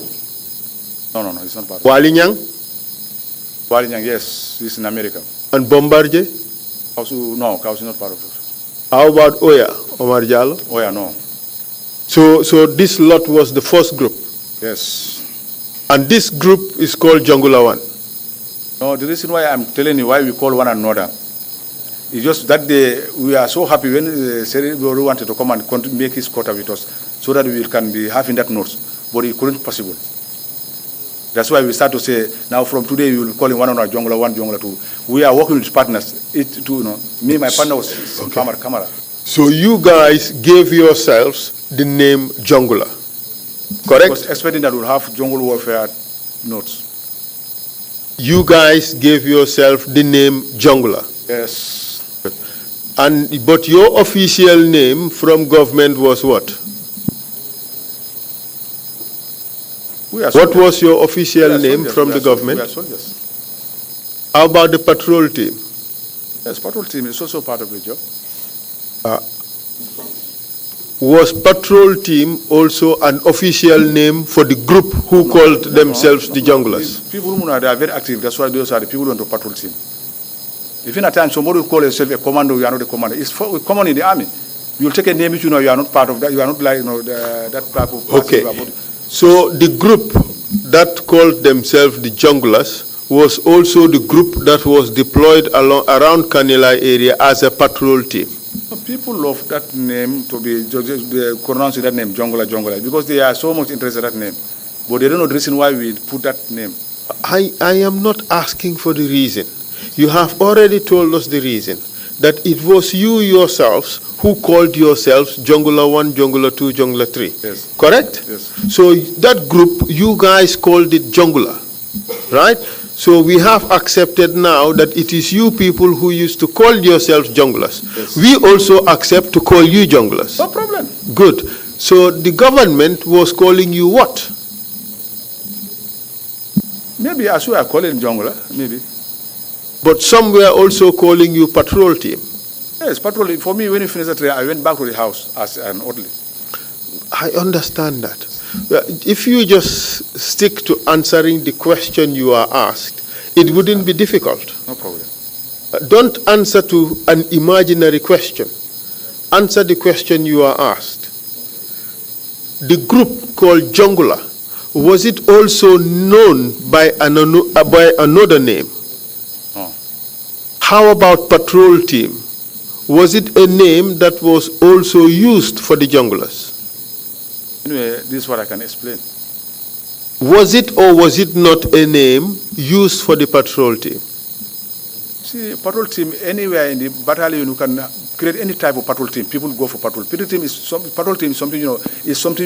No, he's not part of it. Wali Nyang? Wali Nyang, yes, he's in America. And Bombardier? No, Kausu is not part of it. How about Oya, Omar Jallo? Oya, no. So this lot was the first group? Yes. And this group is called Jungula One? No, the reason why I'm telling you why we call one another is just that day we are so happy when Serenboro wanted to come and make his quota with us so that we can be having that notes, but it couldn't possible. That's why we start to say, now from today, we will call him one jungler 1, jungler 2. We are working with partners. Me, my partner was Farmer Kamara. So you guys gave yourselves the name jungler, correct? I was expecting that we'll have jungle warfare notes. You guys gave yourself the name jungler. Yes. But your official name from government was what? What was your official name from the government? We are soldiers. How about the patrol team? Yes, patrol team is also part of the job. Was patrol team also an official name for the group who called themselves the junglers? People who are very active, that's why those are the people on the patrol team. If in a time somebody will call yourself a commando, you are not a commander. It's common in the army. You'll take a name which you know you are not part of that. You are not like that type of person. Okay. So the group that called themselves the junglers was also the group that was deployed around Kanilai area as a patrol team. People love that name to be pronounced that name, jungler, because they are so much interested in that name. But they don't know the reason why we put that name. I am not asking for the reason. You have already told us the reason, that it was you yourselves who called yourselves Jungler 1, Jungler 2, Jungler 3. Yes. Correct? Yes. So that group, you guys called it Jungler, right? So we have accepted now that it is you people who used to call yourselves junglers. Yes. We also accept to call you junglers. No problem. Good. So the government was calling you what? Maybe as we are calling jungler, maybe. But some were also calling you patrol team. Yes, patrol. For me, when you finish the train, I went back to the house as an orderly. I understand that. If you just stick to answering the question you are asked, it wouldn't be difficult. No problem. Don't answer to an imaginary question. Answer the question you are asked. The group called Jungler, was it also known by another name? Oh. How about patrol team? Was it a name that was also used for the junglers? Anyway, this is what I can explain. Was it or was it not a name used for the patrol team? See, patrol team, anywhere in the battalion, you can create any type of patrol team. People go for patrol. Patrol team is something,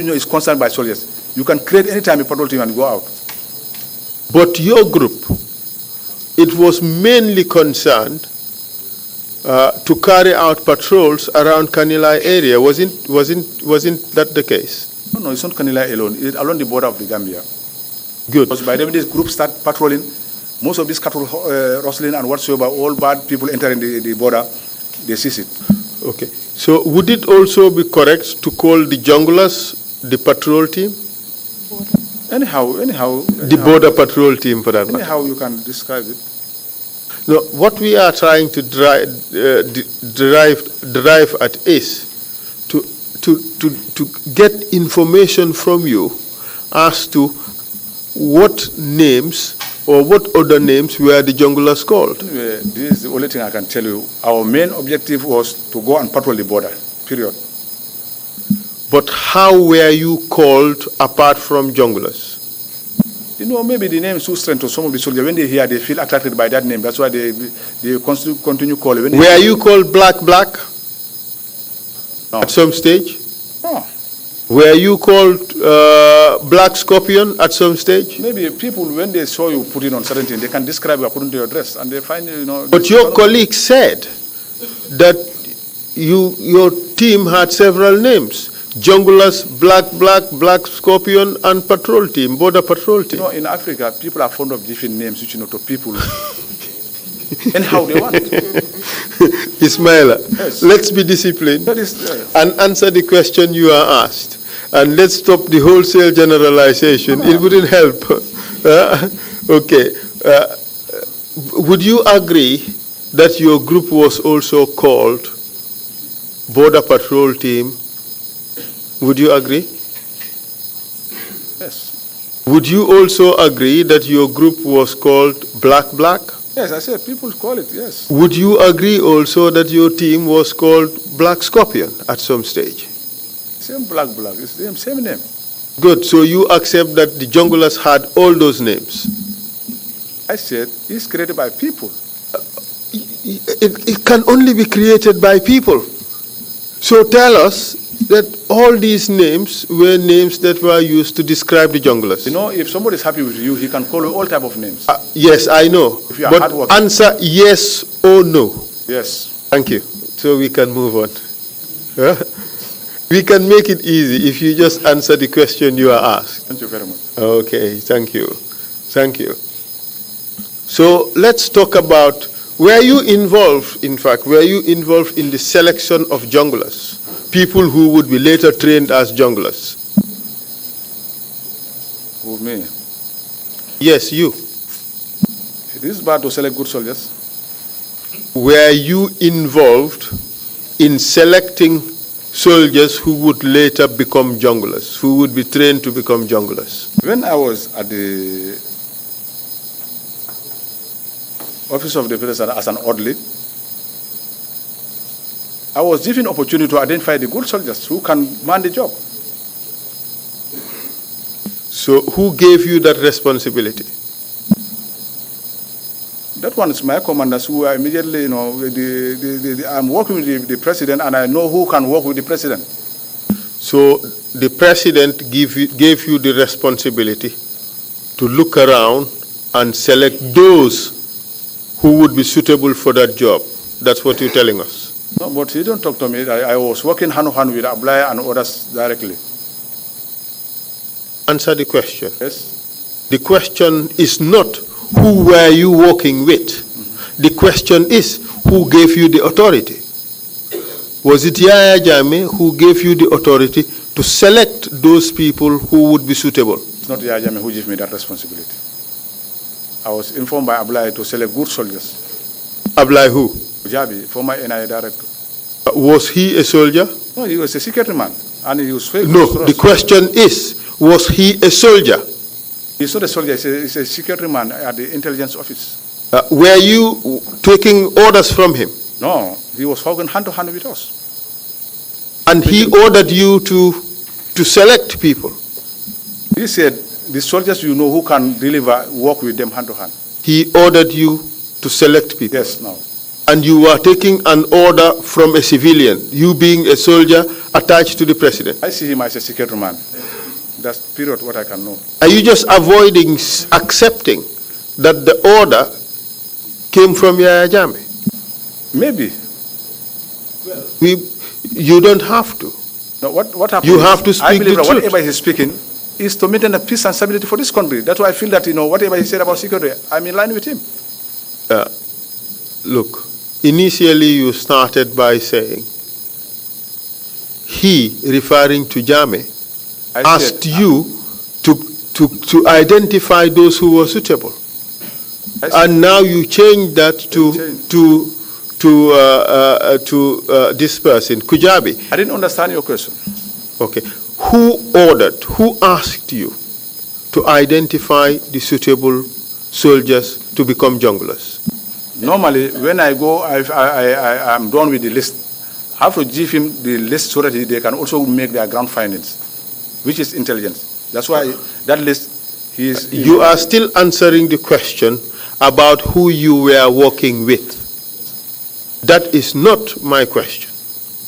is concerned by soldiers. You can create any time a patrol team and go out. But your group, it was mainly concerned to carry out patrols around Kanilai area. Wasn't that the case? No, it's not Kanilai alone. It's along the border of the Gambia. Good. Because by the time this group start patrolling, most of these cattle rustling and whatsoever, all bad people entering the border, they seize it. Okay. So would it also be correct to call the junglers the patrol team? Anyhow. The border patrol team, for that matter. Anyhow, you can describe it. No, what we are trying to derive at is to get information from you as to what names or what other names were the junglers called. Anyway, this is the only thing I can tell you. Our main objective was to go and patrol the border, period. But how were you called apart from junglers? Maybe the name is too strange to some of the soldiers. When they hear, they feel attracted by that name. That's why they continue calling. Were you called Black? No. At some stage? No. Were you called Black Scorpion at some stage? Maybe people, when they saw you put it on certain things, they can describe you according to your dress, and they find But your colleague said that your team had several names: Junglers, Black Scorpion, and Patrol Team, Border Patrol Team. In Africa, people are fond of different names, which to people and how they want. ISMAILA, Yes. Let's be disciplined and answer the question you are asked. And let's stop the wholesale generalization. It wouldn't help. Okay. Would you agree that your group was also called Border Patrol Team? Would you agree? Yes. Would you also agree that your group was called Black? Yes, I said people call it, yes. Would you agree also that your team was called Black Scorpion at some stage? Same Black. It's the same name. Good. So you accept that the junglers had all those names? I said it's created by people. It can only be created by people. So tell us that all these names were names that were used to describe the junglers. You know, if somebody is happy with you, he can call you all type of names. Yes, I know. If you are but hardworking. answer yes or no. Yes. Thank you. So we can move on. We can make it easy if you just answer the question you are asked. Thank you very much. Okay, thank you. Thank you. So let's talk about, were you involved in the selection of junglers? People who would be later trained as junglers? Who, me? Yes, you. It is bad to select good soldiers. Were you involved in selecting soldiers who would later become junglers, who would be trained to become junglers? When I was at the office of the president as an orderly, I was given opportunity to identify the good soldiers who can man the job. So who gave you that responsibility? That one is my commanders who are immediately, you know, I'm working with the president and I know who can work with the president. So the president gave you the responsibility to look around and select those who would be suitable for that job. That's what you're telling us. No, but he don't talk to me. I was working hand-to-hand with Ablaya and others directly. Answer the question. Yes. The question is not who were you working with. The question is who gave you the authority. Was it Yaya Jammeh who gave you the authority to select those people who would be suitable? It's not Yaya Jammeh who gave me that responsibility. I was informed by Ablaya to select good soldiers. Ablai who? Jabi, former NIA director. Was he a soldier? No, he was a security man. And he was very No, good. the question is, was he a soldier? He's not a soldier, he's a security man at the intelligence office. Were you taking orders from him? No, he was working hand-to-hand with us. And he ordered you to select people? He said, the soldiers you know who can deliver, work with them hand-to-hand. He ordered you to select people? Yes, now. And you were taking an order from a civilian, you being a soldier attached to the president? I see him as a security man. That's period what I can know. Are you just avoiding accepting that the order came from Yaya Jammeh? Maybe. You don't have to. No, what happened? You have to speak I believe the that truth. whatever he's speaking is to maintain a peace and stability for this country. That's why I feel that, whatever he said about security, I'm in line with him. Look, initially you started by saying, he, referring to Jammeh, asked you to identify those who were suitable. And now you change that to this person, Kujabi. I didn't understand your question. Okay. Who asked you to identify the suitable soldiers to become junglers? Normally, when I go, I'm done with the list. I have to give him the list so that they can also make their ground findings, which is intelligence. That's why that list, You are still answering the question about who you were working with. That is not my question.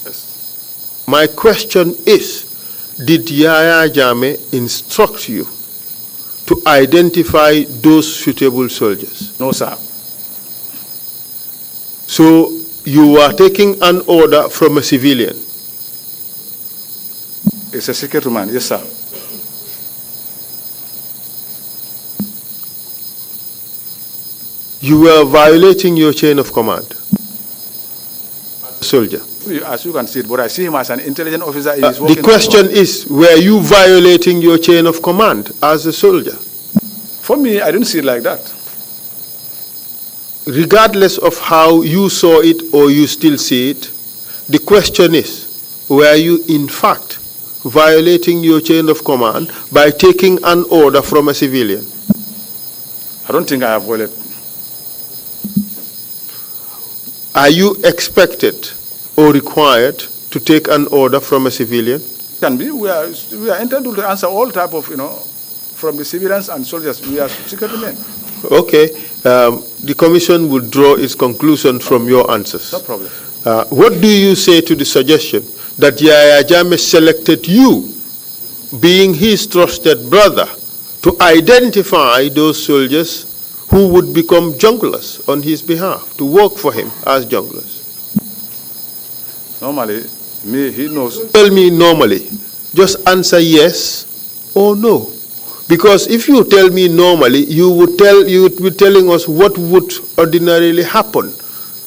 Yes. My question is, did Yaya Jammeh instruct you to identify those suitable soldiers? No, sir. So you are taking an order from a civilian? It's a security man, yes, sir. You were violating your chain of command, soldier. As you can see it, but I see him as an intelligence officer. The question is, were you violating your chain of command as a soldier? For me, I didn't see it like that. Regardless of how you saw it or you still see it, the question is, were you in fact violating your chain of command by taking an order from a civilian? I don't think I have violated. Are you expected or required to take an order from a civilian? Can be. We are entitled to answer all type of, from the civilians and soldiers. We are security men. Okay. The commission will draw its conclusion from your answers. No problem. What do you say to the suggestion that Yahya Jammeh selected you, being his trusted brother, to identify those soldiers who would become junglers on his behalf, to work for him as junglers? Normally, he knows. Tell me normally. Just answer yes or no. Because if you tell me normally, you would be telling us what would ordinarily happen.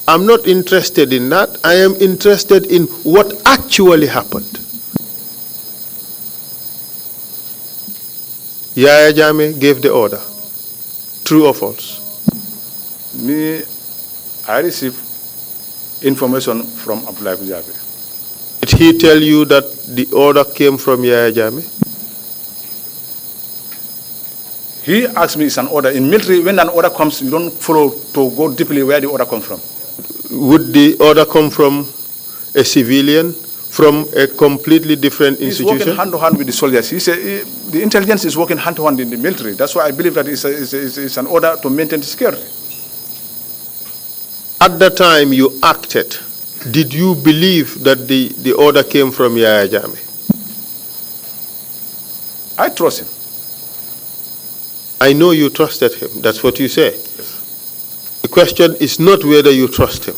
I'm not interested in that. I am interested in what actually happened. Yahya Jammeh gave the order. True or false? I received information from Abdullah Jammeh. Did he tell you that the order came from Yahya Jammeh? He asked me, it's an order. In military, when an order comes, you don't follow to go deeply where the order comes from. Would the order come from a civilian, from a completely different institution? He's working hand to hand with the soldiers. He said the intelligence is working hand to hand in the military. That's why I believe that it's an order to maintain security. At the time you acted, did you believe that the order came from Yahya Jammeh? I trust him. I know you trusted him. That's what you say. Yes. The question is not whether you trust him.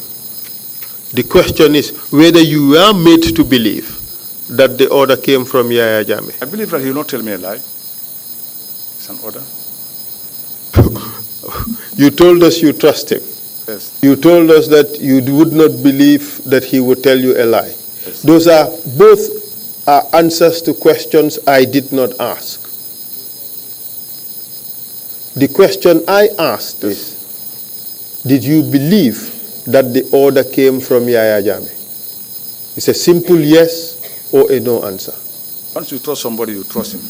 The question is whether you are made to believe that the order came from Yahya Jammeh. I believe that he will not tell me a lie. It's an order. You told us you trust him. Yes. You told us that you would not believe that he would tell you a lie. Yes. Those are both answers to questions I did not ask. The question I asked is, did you believe that the order came from Yahya Jammeh? It's a simple yes or a no answer. Once you trust somebody, you trust him.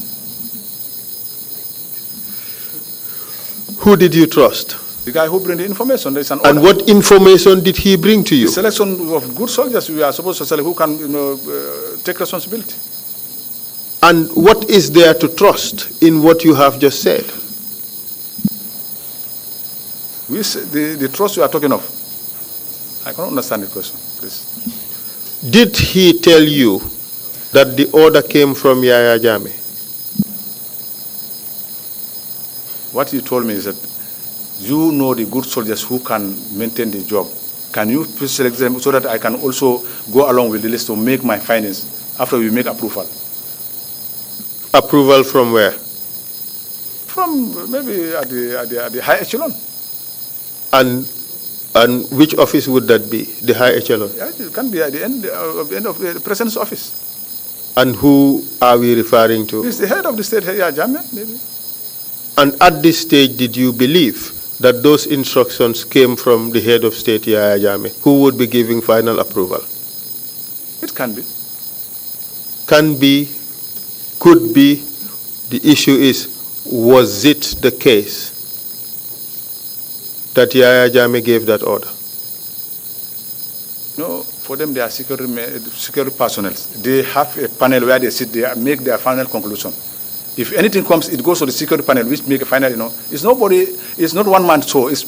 Who did you trust? The guy who brings the information. There's an order. And what information did he bring to you? The selection of good soldiers we are supposed to select who can take responsibility. And what is there to trust in what you have just said? The trust you are talking of, I cannot understand the question, please. Did he tell you that the order came from Yahya Jammeh? What he told me is that you know the good soldiers who can maintain the job. Can you please select them so that I can also go along with the list to make my findings after we make approval? Approval from where? From maybe at the high echelon. And which office would that be, the high echelon? Yeah, it can be at the end of the president's office. And who are we referring to? He's the head of the state, JAMMEH, maybe. And at this stage, did you believe that those instructions came from the head of state, Yahya Jammeh, who would be giving final approval? It can be. Can be, could be. The issue is, was it the case that Yahya Jammeh gave that order? No, for them, they are security personnel. They have a panel where they sit, they make their final conclusion. If anything comes, it goes to the security panel, which make a final, It's nobody, it's not one man show. It's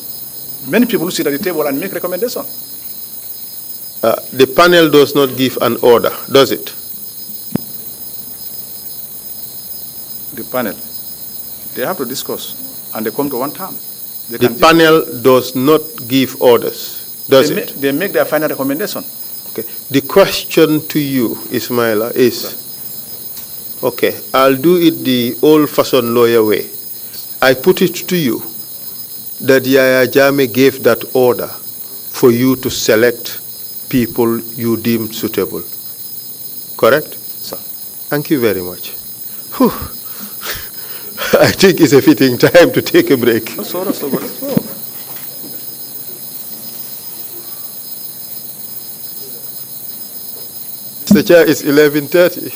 many people who sit at the table and make recommendation. The panel does not give an order, does it? The panel, they have to discuss, and they come to one term. The panel does not give orders, does it? They make their final recommendation. Okay. The question to you, ISMAILA, is, okay, I'll do it the old-fashioned lawyer way. I put it to you that Yahya Jammeh gave that order for you to select people you deemed suitable. Correct? Sir. Thank you very much. Whew. I think it's a fitting time to take a break. Mr. Chair, it's 11:30.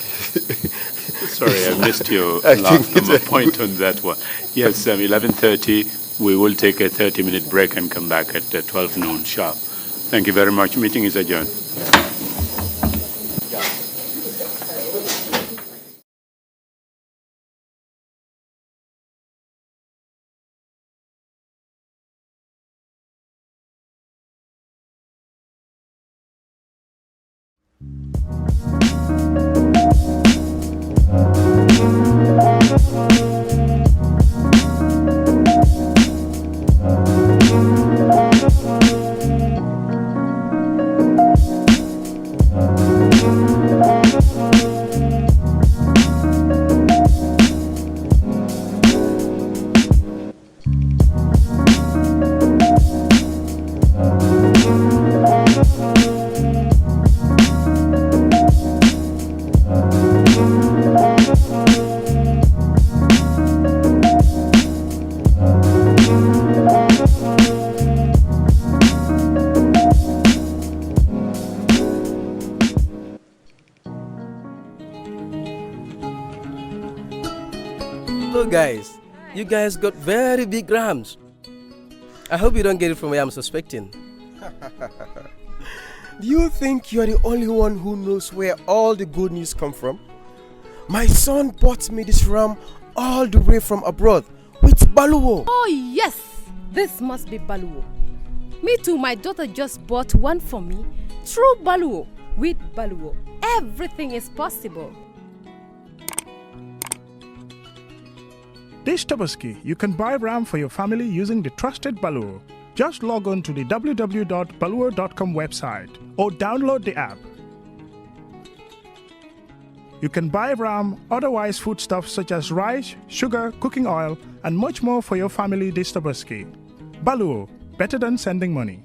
Sorry, I missed your last point on that one. Yes, 11:30, we will take a 30-minute break and come back at 12 noon sharp. Thank you very much. Meeting is adjourned. Look, guys, you guys got very big rams. I hope you don't get it from where I'm suspecting. Do you think you're the only one who knows where all the good news come from? My son bought me this ram all the way from abroad with baluwo. Oh yes, this must be baluwo. Me too, my daughter just bought one for me. True baluwo. With baluwo, everything is possible. This Tabaski, you can buy ram for your family using the trusted Baluwo. Just log on to the www.baluwo.com website or download the app. You can buy ram, otherwise foodstuffs such as rice, sugar, cooking oil, and much more for your family this Tabaski. Baluwo, better than sending money.